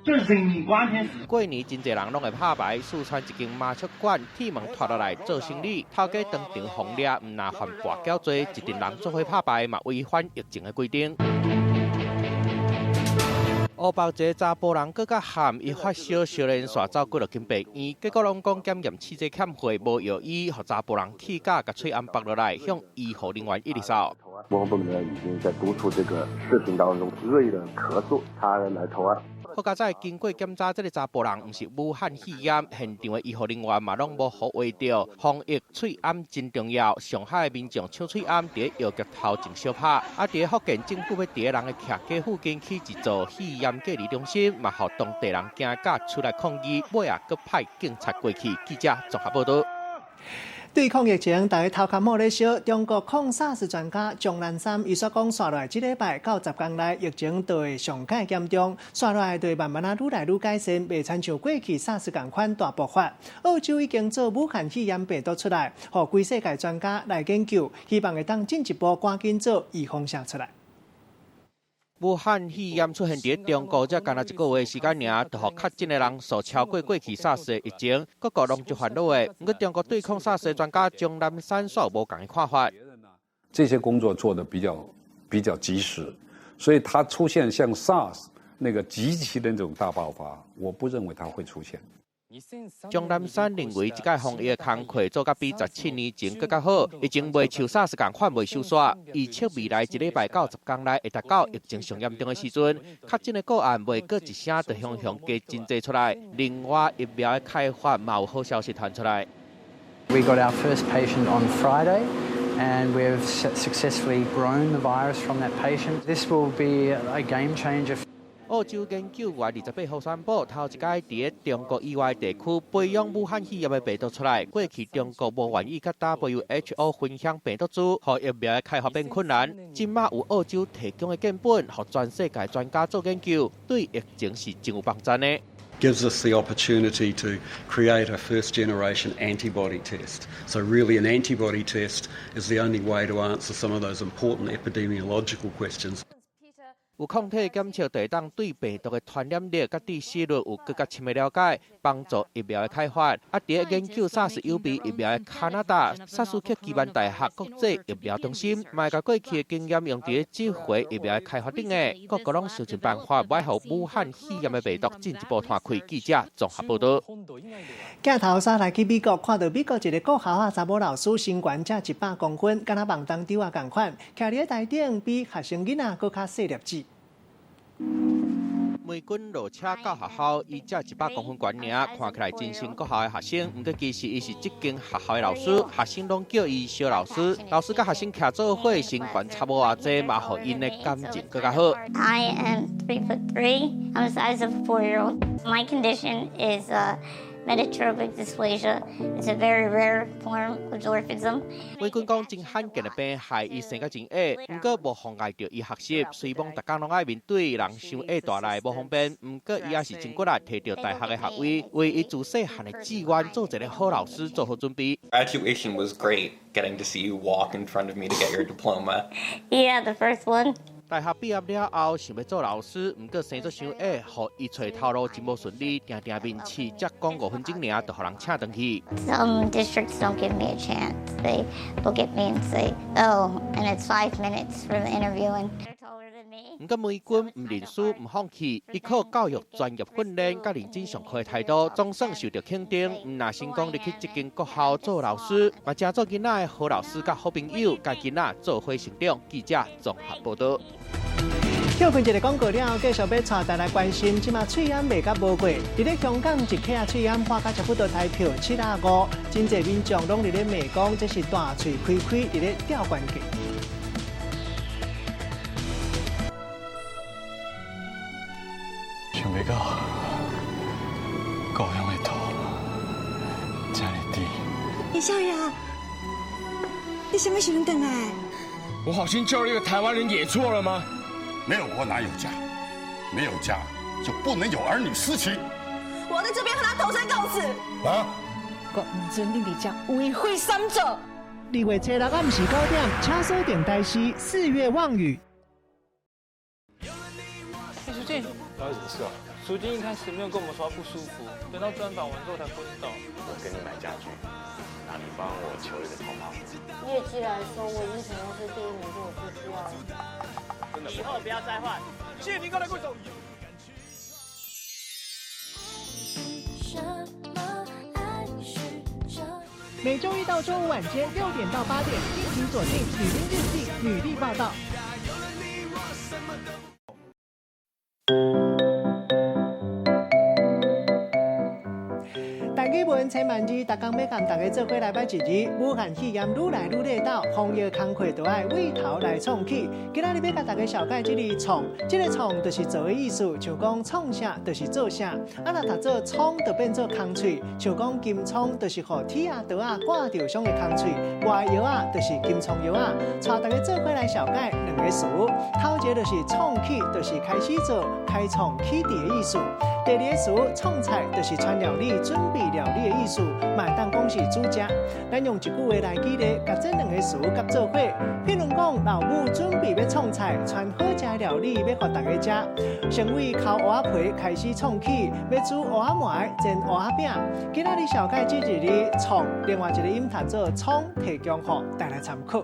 Speaker 12: 这是人民关键。
Speaker 17: 过年真侪人拢会拍牌，四川一间麻雀馆铁门拖落来做生意，头家当场封掠，唔拿犯跋筊罪，一群人做伙拍牌嘛违反疫情的规定。乌包一个查甫人，佮喊伊发烧，小连续走过了金病院，结果拢讲检验试剂欠货，无药医，互查甫人气假，甲嘴按拔落来，向医护人员一直扫。
Speaker 14: 汪峰呢已经在督促这个视频当中恶意的咳嗽，他来投案。
Speaker 17: 好佳在经过检查，这个查甫人毋是武汉肺炎，现场的医护人员嘛拢无好话着。防疫喙安真重要，上海的民众抢喙安伫药局头前小拍，啊伫福建政府要伫人的徛街附近起一座肺炎隔离中心，嘛互当地人惊甲出来抗议，尾啊搁派警察过去。记者综合报道。
Speaker 2: 对抗疫情，大家头壳摸咧烧。中国抗SARS专家钟南山预测讲，刷落来这礼拜到10天内，疫情就会上较严重，刷落来就会慢慢愈来愈改善，袂亲像过去SARS同款大爆发。澳洲已经做武汉肺炎病毒出来，互规世界专家来研究，希望会当进一步赶紧做预防针出来。
Speaker 17: 武汉肺炎出现伫中国，才干那一个月时间尔，就互确诊的人数超过过去SARS的疫情，各国拢就烦恼的。不过中国对抗SARS的专家钟南山煞有无共的看法。
Speaker 15: 这些工作做得比较及时，所以它出现像 SARS 那个极其的那种大爆发，我不认为它会出现。
Speaker 17: 钟南山认为，这届防疫的工作做甲比17年前更加好，疫情袂像SARS共款袂收煞，预测未来1礼拜到10天内会达到疫情上严重的时阵，确诊的个案袂过一声就向加真济出来。另外，疫苗的开发嘛有好消息传出来。
Speaker 26: We got our first patient on Friday, and we've successfully grown the virus from that patient. This will be a game changer.
Speaker 17: 澳洲研究员28号宣布，头一届伫中国以外地区培养武汉肺炎的病毒出来。过去中国无愿意甲 WHO 分享病毒株，互疫苗的开发变困难。今麦有澳洲提供的建本，互全世界专家做研究，对疫情是真有帮助的。
Speaker 27: Gives us the opportunity to create a first-generation antibody test. So really an antibody test is the only way to answer some of those important epidemiological questions.
Speaker 17: 有抗体检测，就会当对病毒的传染力甲致死率有更加深的了解。帮助疫苗的开发。啊，伫研究SARS-UV 疫苗的加拿大萨斯克基曼大学国际疫苗中心，嘛甲过去的经验用伫这回疫苗的开发顶的，各国拢想尽办法，要互武汉肺炎的病毒进一步摊开。记者综合报道。
Speaker 2: 镜头杀来去美国，看到美国一个国校查某老师身悬才100公分，敢若梦当丢共款，徛伫台顶比学生囡仔搁较细粒子。
Speaker 17: 美军落车到学校，伊只100公分悬尔，看起来真像国校的学生，毋过其实伊是这间学校的老师，学生拢叫伊小老师。老師甲學生徛做伙，身悬差無偌濟，嘛互因的感情更加好。
Speaker 11: I am 3'3". I'm the size of a 4-year-old. My condition is metatropic dysplasia. It's a very rare form of dwarfism.
Speaker 17: 美军讲真罕见的病害伊生到真矮，毋过无妨碍到伊学习。虽讲逐工拢爱面对人伤矮大来无方便，毋过伊也是真骨力摕到大学的学位，为伊自细汉的志愿做一个好老师做好准备。
Speaker 13: Graduation was great, getting to see you walk in front of me to get your diploma.
Speaker 11: Yeah, the first one.
Speaker 17: 大学毕业了后，想要做老师，毋过生做伤矮，互伊找头路真无顺利，定定面试，才讲5分钟尔，就互人请转去。
Speaker 11: Some districts don't give me a chance. They look at me and say, "Oh," and it's 5 minutes for the interview, and they're taller than me.
Speaker 17: 毋过美军毋认输、毋放弃，依靠教育专业训练、甲认真上课的态度，总算受到肯定。毋若成功入去这间国校做老师，嘛正做囡仔的好老师甲好朋友，甲囡仔做伙成长。记者综合报道。
Speaker 2: 休困一个广告了，继续要带大家关心，即马喙炎未甲无过，伫咧香港一克啊喙炎花甲差不多台票7.5，真侪民众拢伫咧骂讲，这是大喙开开伫咧吊关节。
Speaker 16: 想袂到，高阳的头，这么低。
Speaker 18: 李少爷，你什么时候回来？
Speaker 19: 我好心救了一个台湾人，也错了吗？
Speaker 20: 没有国哪有家，没有家就不能有儿女私情。
Speaker 18: 我在这边和他投身告辞。
Speaker 20: 啊！
Speaker 18: 我唔准你哋这为非三者。
Speaker 2: 2月7日暗时9点，请锁定台视《4月望雨》。
Speaker 21: 苏静，发生什么事啊？苏静一开始没有跟我们说不舒服，等到专访完之后才昏倒。
Speaker 28: 我跟你买家具，那你帮我求一个泡泡。
Speaker 18: 业绩来说，我已经承认是第1名，所以我不需要。
Speaker 21: 以后不要再换。谢谢您刚才贵总。
Speaker 2: 每周一到周五晚间6点到8点，敬请锁定《女兵日记》女力报道。大家闻千万字，逐工要跟大家做伙来摆一日。武汉肺炎愈来愈热闹，防疫工作都爱为头来创起。今仔日要甲大家小解这个创，这个创就是做的意思，像讲创啥就是做啥。啊，若读做创就变做空喙，像讲金创就是互铁啊刀啊挂着上的空喙，外药啊就是金创药啊。带大家做伙来小解2个词，头一个就是创起，就是开始做、开创起地的意思。第2个词创菜，就是传料理、准备料理的意思，嘛当讲是煮食。咱用一句话来举例，甲这2个词夹做伙。譬如讲，老母准备要创菜，传好食的料理要互大家食。先为烤蚵仔皮开始创起，要煮蚵仔糜、煎蚵仔饼。今仔日小解这一日创，另外一个音读做创，提供互大家参考。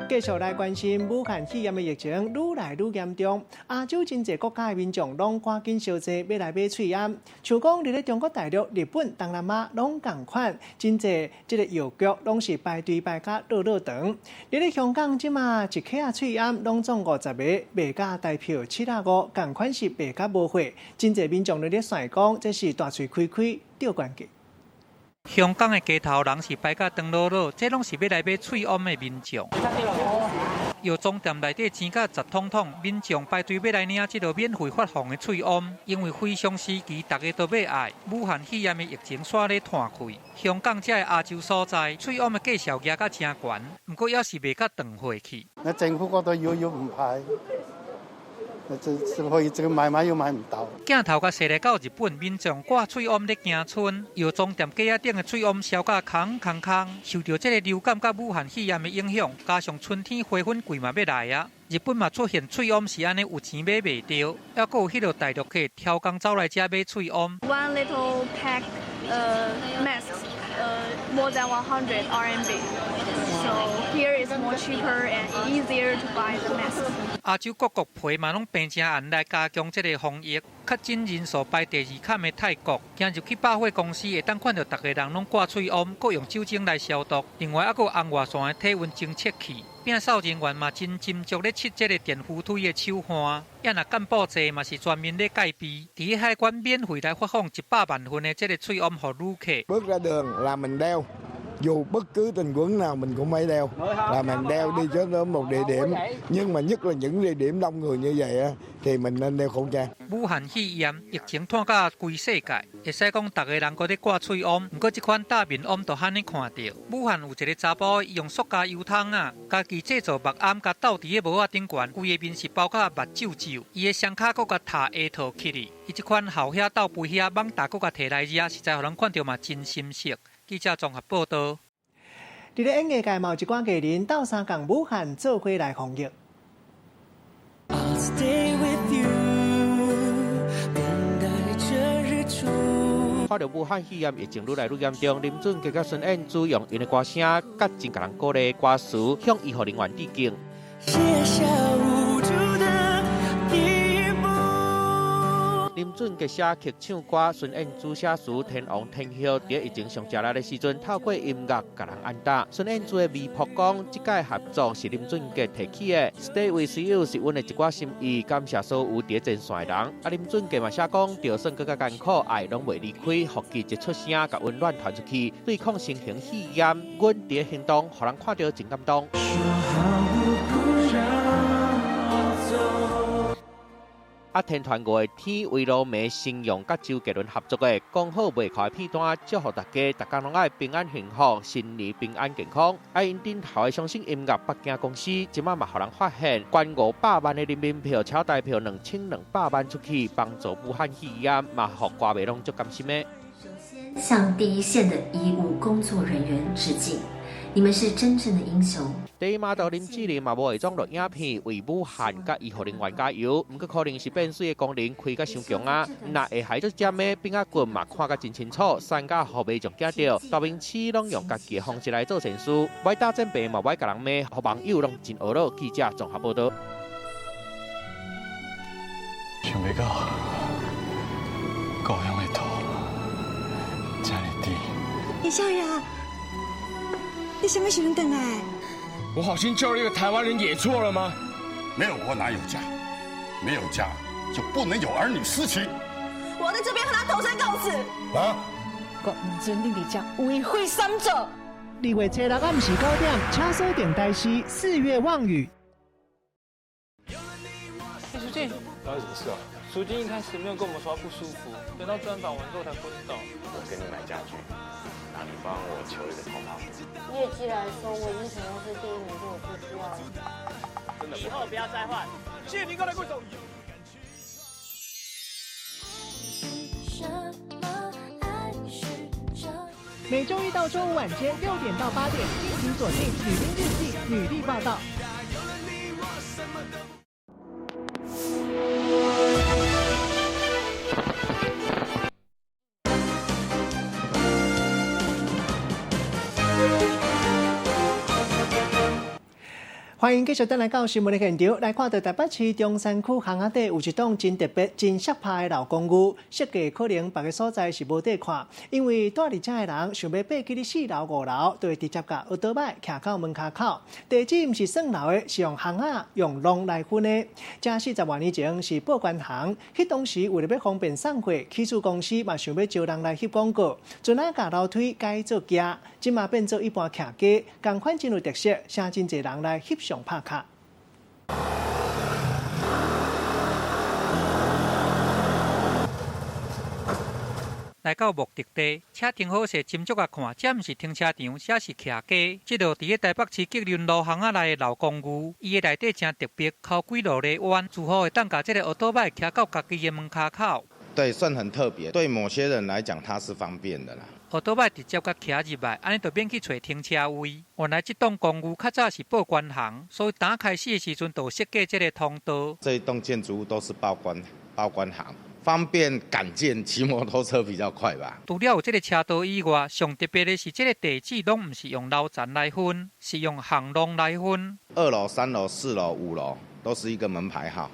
Speaker 2: 继续来关心武汉肺炎的疫情愈来愈严重，亚洲真侪国家的民众拢赶紧烧济要来买喙炎，像讲伫咧中国大陆、日本、东南亚拢同款，真侪这个药局拢是排队排甲热长。伫咧香港即马一克啊喙炎拢总50个，卖价大票7.5，同款是卖甲无货，真侪民众伫咧算讲这是大喙开开吊关节。
Speaker 1: 香港的街头人是排甲长落落，这拢是要来买喙痈的民众。药妆店内底钱甲10桶桶，民众排队要来领这个免费发放的喙痈，因为非常时期大家都要爱。武汉肺炎的疫情煞咧摊开，香港这个亚洲所在，喙痈的价销价甲真悬，不过也是卖甲长回去。
Speaker 29: 那政府嗰度要唔派，
Speaker 3: 这个买又买唔到。
Speaker 1: 镜头甲驶来到日本，民众挂喙罨咧行村，药妆店架仔顶的喙罨烧甲空，受到这个流感甲武汉肺炎的影响，加上春天花粉季嘛要来啊。日本嘛出现喙罨是安尼有钱买袂到，还佫有迄个大陆客挑工走来遮买喙罨。
Speaker 4: One little pack masks more than 100 RMB. So here is more cheaper and easier to buy the masks.
Speaker 1: 亚洲各国批嘛拢变成按来加强这个防疫。确诊人数排第2坎的泰国，今日去百货公司会当看到大家人拢挂喙罨，佮用酒精来消毒。另外，还佫有红外线的体温侦测器。摒扫人员嘛真斟酌咧切这个电扶梯的手环，也那干部座嘛是专门咧戒备。伫海关免费来发放100万份的这个喙罨予旅客。
Speaker 5: Bước ra đường là mình đeo. Dù bất cứ tình huống nào mình cũng phải đeo, là mình đeo đi đến một địa điểm, nhưng mà nhất là những địa điểm đông người như vậy thì mình nên đeo khẩu trang.
Speaker 1: 武汉肺炎疫情拖到规世界，会使讲大家人搁咧挂喙罨，不过这款大面罨就罕尼看到。武汉有一个查甫用塑胶油桶啊，家己制作目颔，甲倒伫个帽仔顶悬，规个面是包甲目皱皱，伊个双脚搁甲塔下套起哩。伊这款后遐倒背遐网大搁甲摕来遮，实在互人看到嘛真心塞。记者综合报道。
Speaker 2: 伫咧演艺界嘛有一寡艺人斗相共武汉做伙来防疫。
Speaker 17: 看到武汉肺炎疫情愈来愈严重，林俊杰甲孙燕姿用因的歌声，甲真甲人鼓励歌词，向医护人员致敬。林俊杰写曲唱歌，孙燕姿写词，天王天后伫疫情上食力的时阵，透过音乐甲人安打。孙燕姿的微博讲，这届合作是林俊杰提起的 ，Stay with you 是阮的一寡心意，感谢所有伫前线的人。啊，林俊杰嘛写讲，就算更加艰苦，爱拢袂离开，福气一出声，甲温暖传出去，对抗新型肺炎，阮伫行动，互人看到真感动。啊！天团五的天为罗美信用甲周杰伦合作的讲好袂靠的片段，祝福大家，大家拢爱平安幸福，新年平安健康。啊！因顶头的相信音乐北京公司，即马嘛互人发现，捐500万的人民票超大票2200万出去，帮助武汉肺炎，嘛互歌迷拢足甘心的。
Speaker 7: 首先向第一线的医务工作人员致敬。你们是真正的英雄。
Speaker 17: 第一马道林志玲嘛无会装录影片为武汉甲医护人员加油，毋过可能是变水的功能开甲伤强啊。那会害足尖的变啊棍嘛看甲真清楚，三甲互袂上惊到，大明市拢用家己的方式来做善事，歹打战病嘛歹甲人骂，互网友拢真懊恼。记者综合报道。
Speaker 16: 想袂到，高阳的头，这么低。
Speaker 18: 叶少阳。你什么时候回来？
Speaker 19: 我好心救了一个台湾人，也错了吗？
Speaker 20: 没有国哪有家，没有家就不能有儿女私情。
Speaker 18: 我在这边和他投身共死。
Speaker 20: 啊！
Speaker 18: 我唔准你哋这为非三者。
Speaker 2: 2月7日暗时9点，请锁定台视《4月望雨》。
Speaker 21: 苏静，发生什么事啊？苏静一开始没有跟我们说他不舒服，等到专访完之后才昏倒。
Speaker 28: 我给你买家具，那你帮我求一个头套。
Speaker 10: 业绩来说，我已经承认是第1名，就我不需要了。
Speaker 21: 真的，以后不要再换。谢谢您刚才贵手。
Speaker 2: 每周一到周五晚间6点到8点，敬请锁定《女兵日记》女力报道。欢迎继续登来到新闻的现场，来看到台北市中山区巷仔底有一栋真特别、真适拍的老公寓，设计可能别个所在是无得看，因为住伫遮的人想要爬起哩4楼、5楼，就会直接甲学倒摆徛到门骹口。地址毋是算楼的，是用巷仔用弄来分的。这40多年前是报关行，迄当时为了要方便送货，起厝公司嘛想要招人来翕广告，阵啊甲楼梯改做行，即嘛变做一般徛架，同款真有特色，请真侪人来翕相拍卡。
Speaker 1: 来到目的地，车停好势，斟酌啊看，这毋是停车场，这是徛街。这路伫个台北市吉林路巷仔内的老公寓，伊的内底真特别，靠几路的弯，住户会当甲这个奥多摆徛到家己的门骹口。
Speaker 6: 对，算很特别。对某些人来讲，它是方便的啦。
Speaker 1: 奥多摆直接甲徛入来，安尼就免去找停车位。原来这栋公寓较早是报关行，所以打开始的时阵就设计这个通道。
Speaker 6: 这一栋建筑物都是报关行。方便赶件，骑摩托车比较快吧。
Speaker 1: 除了有这个车道以外，上特别的是这个地址拢唔是用楼层来分，是用巷弄来分。
Speaker 6: 2楼、3楼、4楼、5楼都是一个门牌号，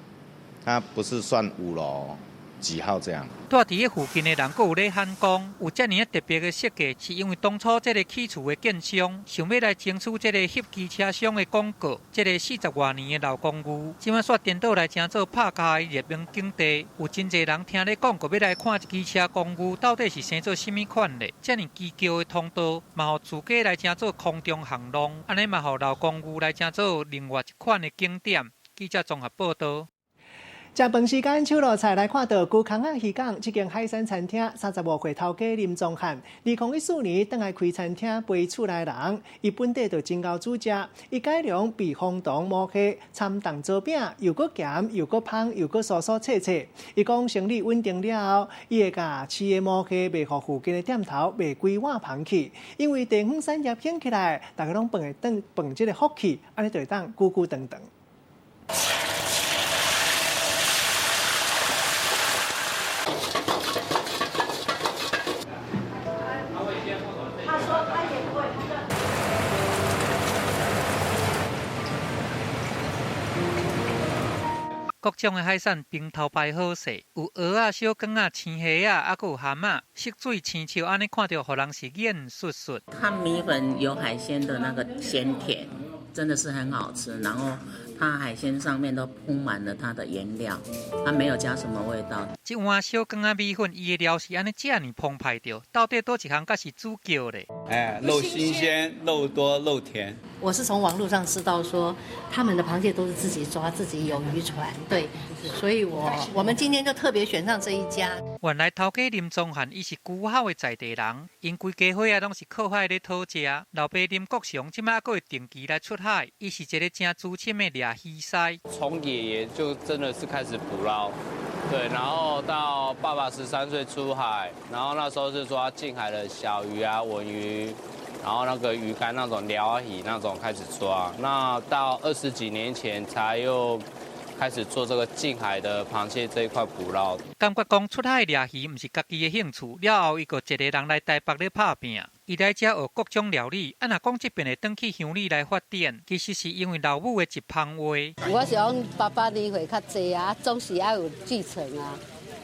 Speaker 6: 它不是算5楼几号这样。住
Speaker 1: 伫个附近的人，阁有咧喊讲，有遮尔特别的设计，是因为当初这个起厝的建商想要来争取这个翕机车商的广告。这个40多年的老公寓，即摆煞颠倒来争做拍卡的热门景地。有真侪人听咧讲，阁要来看这机车公寓到底是生做甚物款的。遮尔机构的通道，嘛互自家来争做空中巷弄，安尼嘛互老公寓来争做另外一款的景点。记者综合报道。
Speaker 2: 食饭时间，手路菜来看到古坑仔渔港这间海鲜餐厅35岁头家林宗汉，2014年倒来开餐厅陪厝内人，伊本地就真够煮食，伊改良避风塘摸虾、参蛋做饼，又搁咸又搁香又搁酥酥脆脆。伊讲生意稳定了后，伊会甲饲的摸虾卖互附近的店头，卖规碗盘去。因为地方产业兴起来，大家拢饭会当饭这个福气，安尼就会当久久长长。
Speaker 1: 各种的海产平头摆好势，有蚵仔、小羹仔、青虾啊，还有蛤蟆、色水、青椒，安尼看到，互人是眼顺顺。
Speaker 8: 它米粉有海鲜的那个鲜甜，真的是很好吃。然后它海鲜上面都铺满了它的原料，它没有加什么味道。
Speaker 1: 这碗小羹仔米粉，伊的料是安尼这样澎湃着，到底多一项才是主角嘞？
Speaker 9: 肉新鲜，肉多，肉甜。
Speaker 12: 我是从网络上知道说，他们的螃蟹都是自己抓，自己有渔船，对，所以我们今天就特别选上这一家。
Speaker 1: 原来头家林宗汉，伊是古好的在地人，因规家伙啊拢是靠海咧讨食。老爸林国雄即摆还会定期来出海，伊是一个真资深的掠鱼师。
Speaker 21: 从爷爷就真的是开始捕捞，对，然后到爸爸13岁出海，然后那时候是抓近海的小鱼啊、文鱼。然后那个鱼竿那种撩鱼那种开始抓，那到20几年前才又开始做这个近海的螃蟹这一块捕捞。
Speaker 1: 感觉讲出海掠鱼不是家己的兴趣，了后伊个一个人来台北咧打拼，伊来遮学各种料理。若讲这边会转去乡里来发展，其实是因为老母的一番话。
Speaker 12: 我是讲爸年岁较济啊，总是要有继承啊，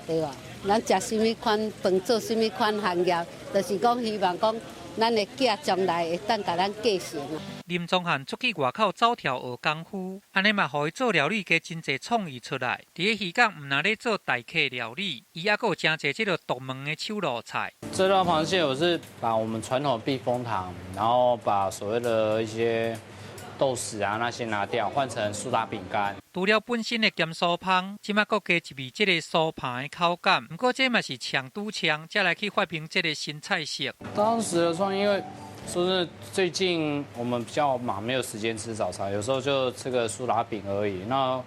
Speaker 12: 对吧？咱食什么款饭，做什么款行业，就是讲希望讲。咱的囝将来会当甲咱继承啊。
Speaker 1: 林宗汉出去外口走跳学功夫，安尼嘛，互伊做料理加真侪创意出来。伫个渔港，唔拿咧做大客料理，伊还佫有真侪这个独门的手路菜。
Speaker 21: 这道螃蟹我是把我们传统的避风塘，然后把所谓的一些豆豉啊那些拿掉，换成苏打饼干。除了本身的咸酥香，即马佫加一味这个酥盘的口感。不过这嘛是抢都抢，才来去发明这个新菜色。当时的创意，因为说是最近我们比较忙，没有时间吃早餐，有时候就吃个苏打饼而已。那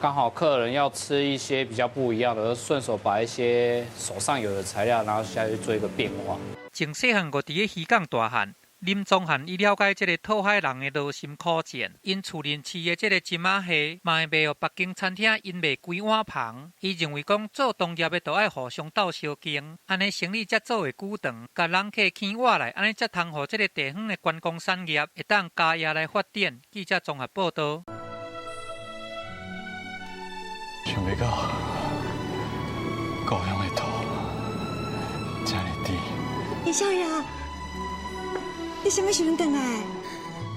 Speaker 21: 刚好客人要吃一些比较不一样的，顺手把一些手上有的材料，然后下去做一个变化。从细汉就伫个渔港大汉。林宗汉伊了解这个讨海人的劳心苦俭，因厝邻饲的这个金仔虾，嘛会卖予北京餐厅因卖几碗盘。伊认为讲做农业的都爱互相斗相竞，安尼生意才做会久长，甲人客牵活来，安尼才通互这个地方的观光产业会当加业来发展。记者综合报道。
Speaker 16: 想袂到，高雄的土这么甜。
Speaker 18: 李少爷。你什么时候回来？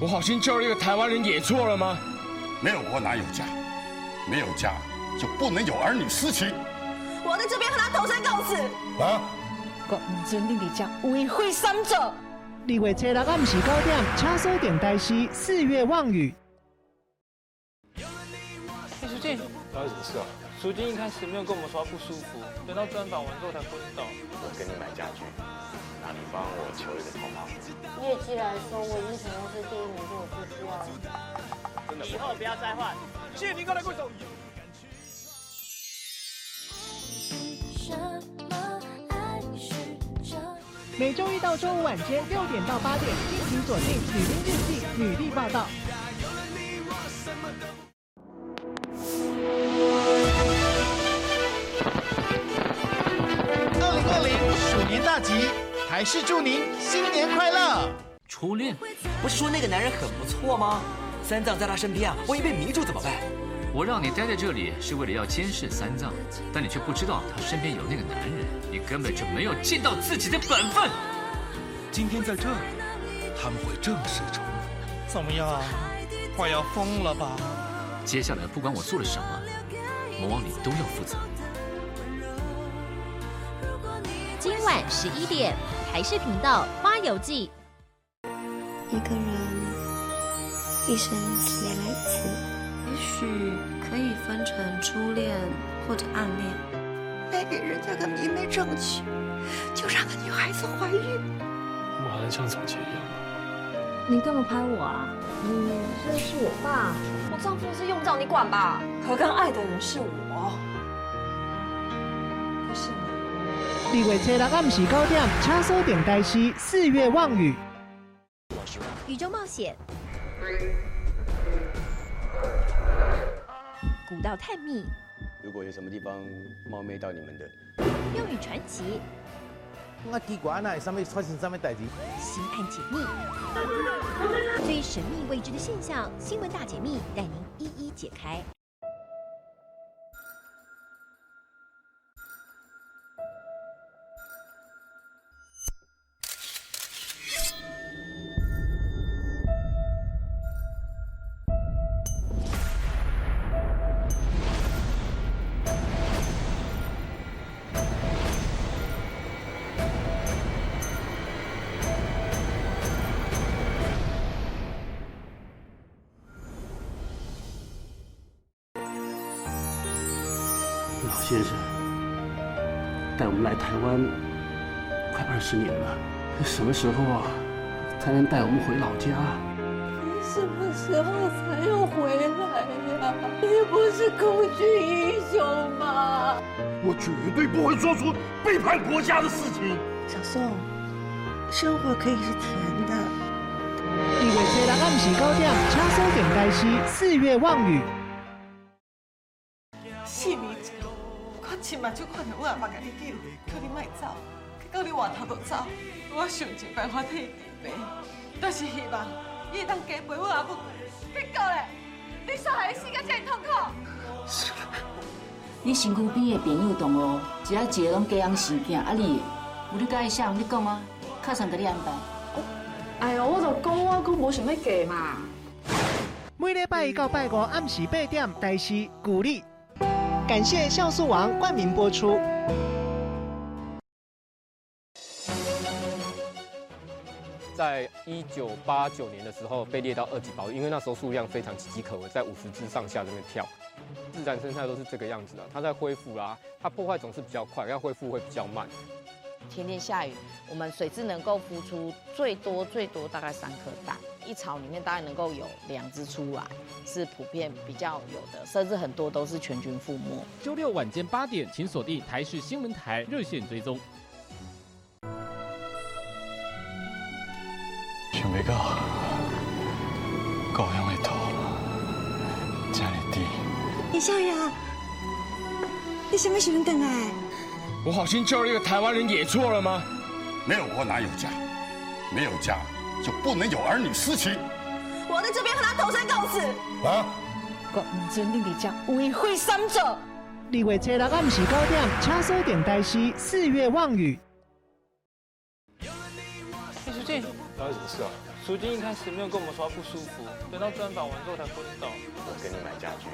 Speaker 19: 我好心救了一个台湾人，也错了吗？
Speaker 20: 没有国哪有家，没有家就不能有儿女私情。
Speaker 18: 我在这边和他同生共死。
Speaker 20: 啊！
Speaker 18: 我唔准你哋将为非三者。
Speaker 2: 2月7日暗时9点，车锁定台视4月望雨。
Speaker 21: 徐书记，发生什么事啊？
Speaker 14: 淑金一开始没有跟我们说不舒服，等到专访完之后才昏倒。
Speaker 28: 我给你买家具，那你帮我求一个同行。
Speaker 10: 业绩来说，我已经成功是第1名，是我最需要的。
Speaker 14: 真的以后不要再换。谢谢您刚才贵手。
Speaker 2: 每周一到周五晚间6点到8点，敬请锁定《女兵日记》女力报道。2020鼠年大吉，台视祝您新年快乐！
Speaker 15: 初恋，不是说那个男人很不错吗？三藏在他身边啊，万一被迷住怎么办？
Speaker 22: 我让你待在这里是为了要监视三藏，但你却不知道他身边有那个男人，你根本就没有尽到自己的本分。
Speaker 23: 今天在这里，他们会正式重逢。
Speaker 2: 怎么样？快要疯了吧？
Speaker 22: 接下来不管我做了什么，魔王你都要负责。
Speaker 24: 今晚11点，台视频道《花游记》。
Speaker 25: 一个人一生只恋爱一次，也许可以分成初恋或者暗恋。再给人家个明媒正娶，就让个女孩子怀孕。
Speaker 19: 我还能像从前一样吗？
Speaker 25: 你干嘛拍我啊？
Speaker 10: 你认识我爸？我丈夫是用不着你管吧？何刚爱的人是我，不是你。
Speaker 2: 2月初6暗时9点，请锁定台视《4月望雨》。
Speaker 24: 宇宙冒险，古道探秘，
Speaker 26: 如果有什么地方冒昧到你们的，
Speaker 24: 用语传奇，
Speaker 27: 我奇怪哪有啥物发生啥物代志？
Speaker 24: 新案解密，最神秘未知的现象，新闻大解密带您一一解开。
Speaker 29: 老先生带我们来台湾快20年了，什么时候啊才能带我们回老家？
Speaker 25: 你什么时候才要回来呀？你不是空军英雄吗？
Speaker 20: 我绝对不会做出背叛国家的事情。
Speaker 25: 小宋，生活可以是甜的。
Speaker 2: 2月初6暗时9点，请锁定台视《4月望雨》。
Speaker 18: 4年前，我亲目睭看到我阿爸甲你救，叫你莫走，结果你回头就走。我想尽办法替你赔，就是希望你会当加陪我阿母。结果咧，你煞害死甲遮尔痛苦。
Speaker 30: 你身躯边的朋友同学，一个一个拢家养生囝，啊你，有你甲伊啥？你讲啊，敲上甲你安排。
Speaker 18: 哎呦，我就讲我佫无想要嫁嘛。
Speaker 2: 每礼拜1到拜5暗时8点，台视鼓励。感谢酵素王冠名播出。
Speaker 31: 在1989年的时候被列到2级保育，因为那时候数量非常岌岌可危，在50只上下这边跳。自然生态都是这个样子的，它在恢复啦，它破坏总是比较快，要恢复会比较慢。
Speaker 8: 天天下雨，我们水质能够孵出最多大概3颗蛋，一巢里面大概能够有2只出来，是普遍比较有的，甚至很多都是全军覆没。
Speaker 32: 周6晚间8点，请锁定台视新闻台热线追踪。
Speaker 16: 想要高阳的头，这么低。
Speaker 18: 叶少爷，你什么时候回来？
Speaker 19: 我好心救了一个台湾人也错了吗？
Speaker 20: 没有国哪有家，没有家就不能有儿女私情。
Speaker 18: 我在这边和他同生共死。
Speaker 20: 啊！
Speaker 18: 我唔准你哋这为非三者。
Speaker 2: 2月初6暗时9点，请锁定台视《4月望雨》。
Speaker 14: 淑静，发生什么事啊？淑静一开始没有跟我们说她不舒服，等到专访完之后才昏倒。
Speaker 28: 我给你买家具，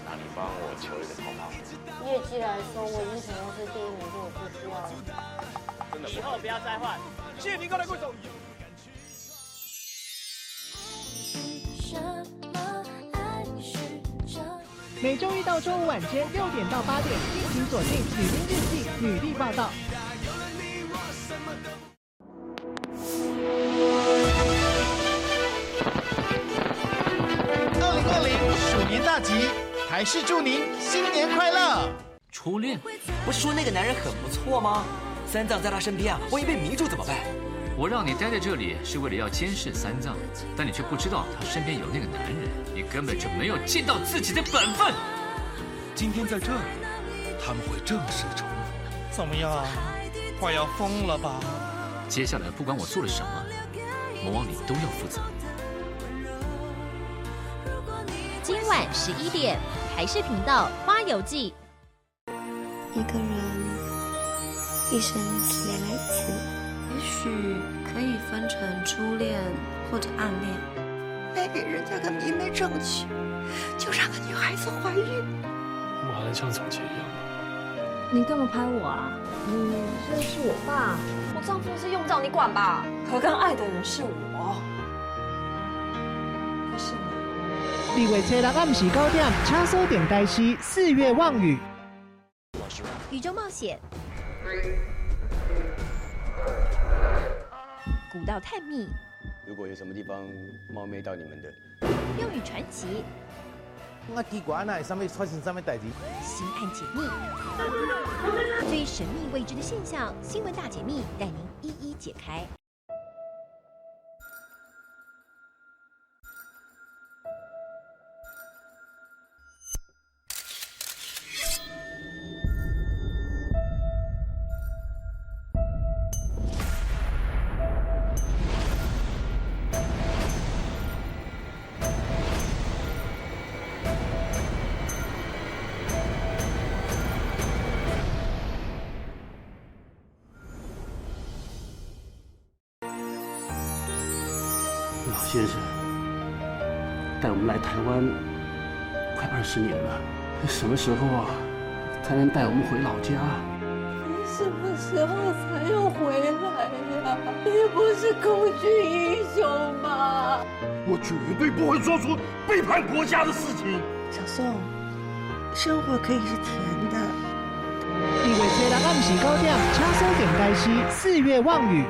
Speaker 28: 那你帮我求一个同行。
Speaker 10: 业绩来说，我已经成功是第1名，是我最需要的。
Speaker 14: 真的，以后不要再换。谢谢您刚才贵手。
Speaker 2: 每每周一到周五晚间6点到8点，敬请锁定《女兵日记》女力报道。2020鼠年大吉，台视祝您新年快乐！
Speaker 15: 初恋？不是说那个男人很不错吗？三藏在他身边啊，万一被迷住怎么办？
Speaker 22: 我让你待在这里是为了要监视三藏，但你却不知道他身边有那个男人，你根本就没有尽到自己的本分。
Speaker 23: 今天在这里，他们会正式重逢。怎么样？快要疯了吧？
Speaker 22: 接下来不管我做了什么，魔王你都要负责。
Speaker 24: 今晚11点，台视频道《花游记》。
Speaker 25: 一个人一生只恋爱一次，也许可以分成初恋或者暗恋。卖给人家个明媒正娶，就让个女孩子怀孕。
Speaker 19: 我还能像从前一样吗？
Speaker 10: 你干嘛拍我啊？你认识我爸？我丈夫是用照你管吧？可更爱的人是我，不是你。
Speaker 2: 2月7日暗时9点，请锁定台视《4月望雨》。
Speaker 24: 宇宙冒险，古道探秘，
Speaker 26: 如果有什么地方冒昧到你们的，
Speaker 24: 妙语传奇，
Speaker 27: 我奇怪，那上面发生什么代志？
Speaker 24: 新案解密，最神秘未知的现象，新闻大解密带您一一解开。
Speaker 29: 老先生带我们来台湾快20年了，什么时候啊才能带我们回老家？
Speaker 18: 你什么时候才要回来呀？你不是空军英雄吗？
Speaker 23: 我绝对不会做出背叛国家的事情。
Speaker 25: 小宋，生活可以是甜的。
Speaker 2: 2月7日暗时9点，请锁定台视《4月望雨》。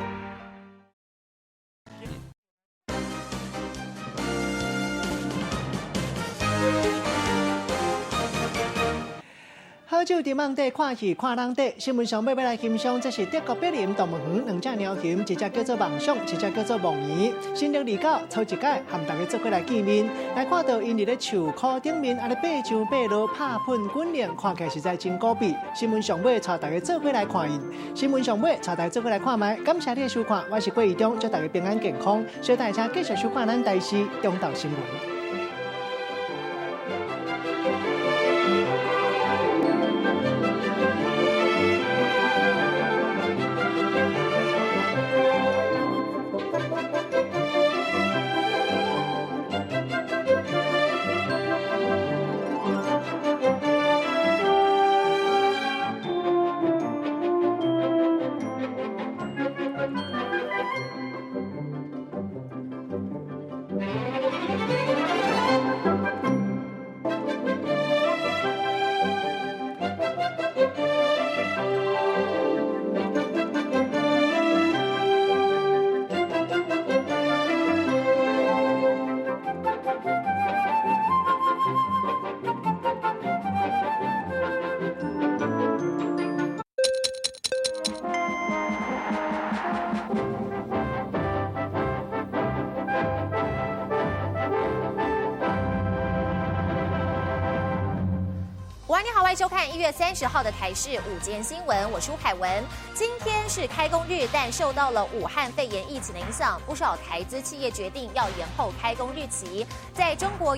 Speaker 2: 好久伫网底看戏看人底，新闻上要来欣赏，这是德国柏林动物园2只鸟禽，一只叫做梦想，一只叫做梦頤。新历29抽一届，和大家做伙来见面，来看到因伫咧树棵顶面，安尼爬上爬落，拍喷滚练，看起来实在真古秘。新闻上尾带大家做伙来看因，新闻上尾带大家做伙来看卖。感谢你的收看，我是郭义中，祝大家平安健康。小大家继续收看咱台视中道新闻。
Speaker 24: 你好，欢迎收看1月30号的台视午间新闻，我是吴凯文。今天是开工日，但受到了武汉肺炎疫情的影响，不少台资企业决定要延后开工日期。在中国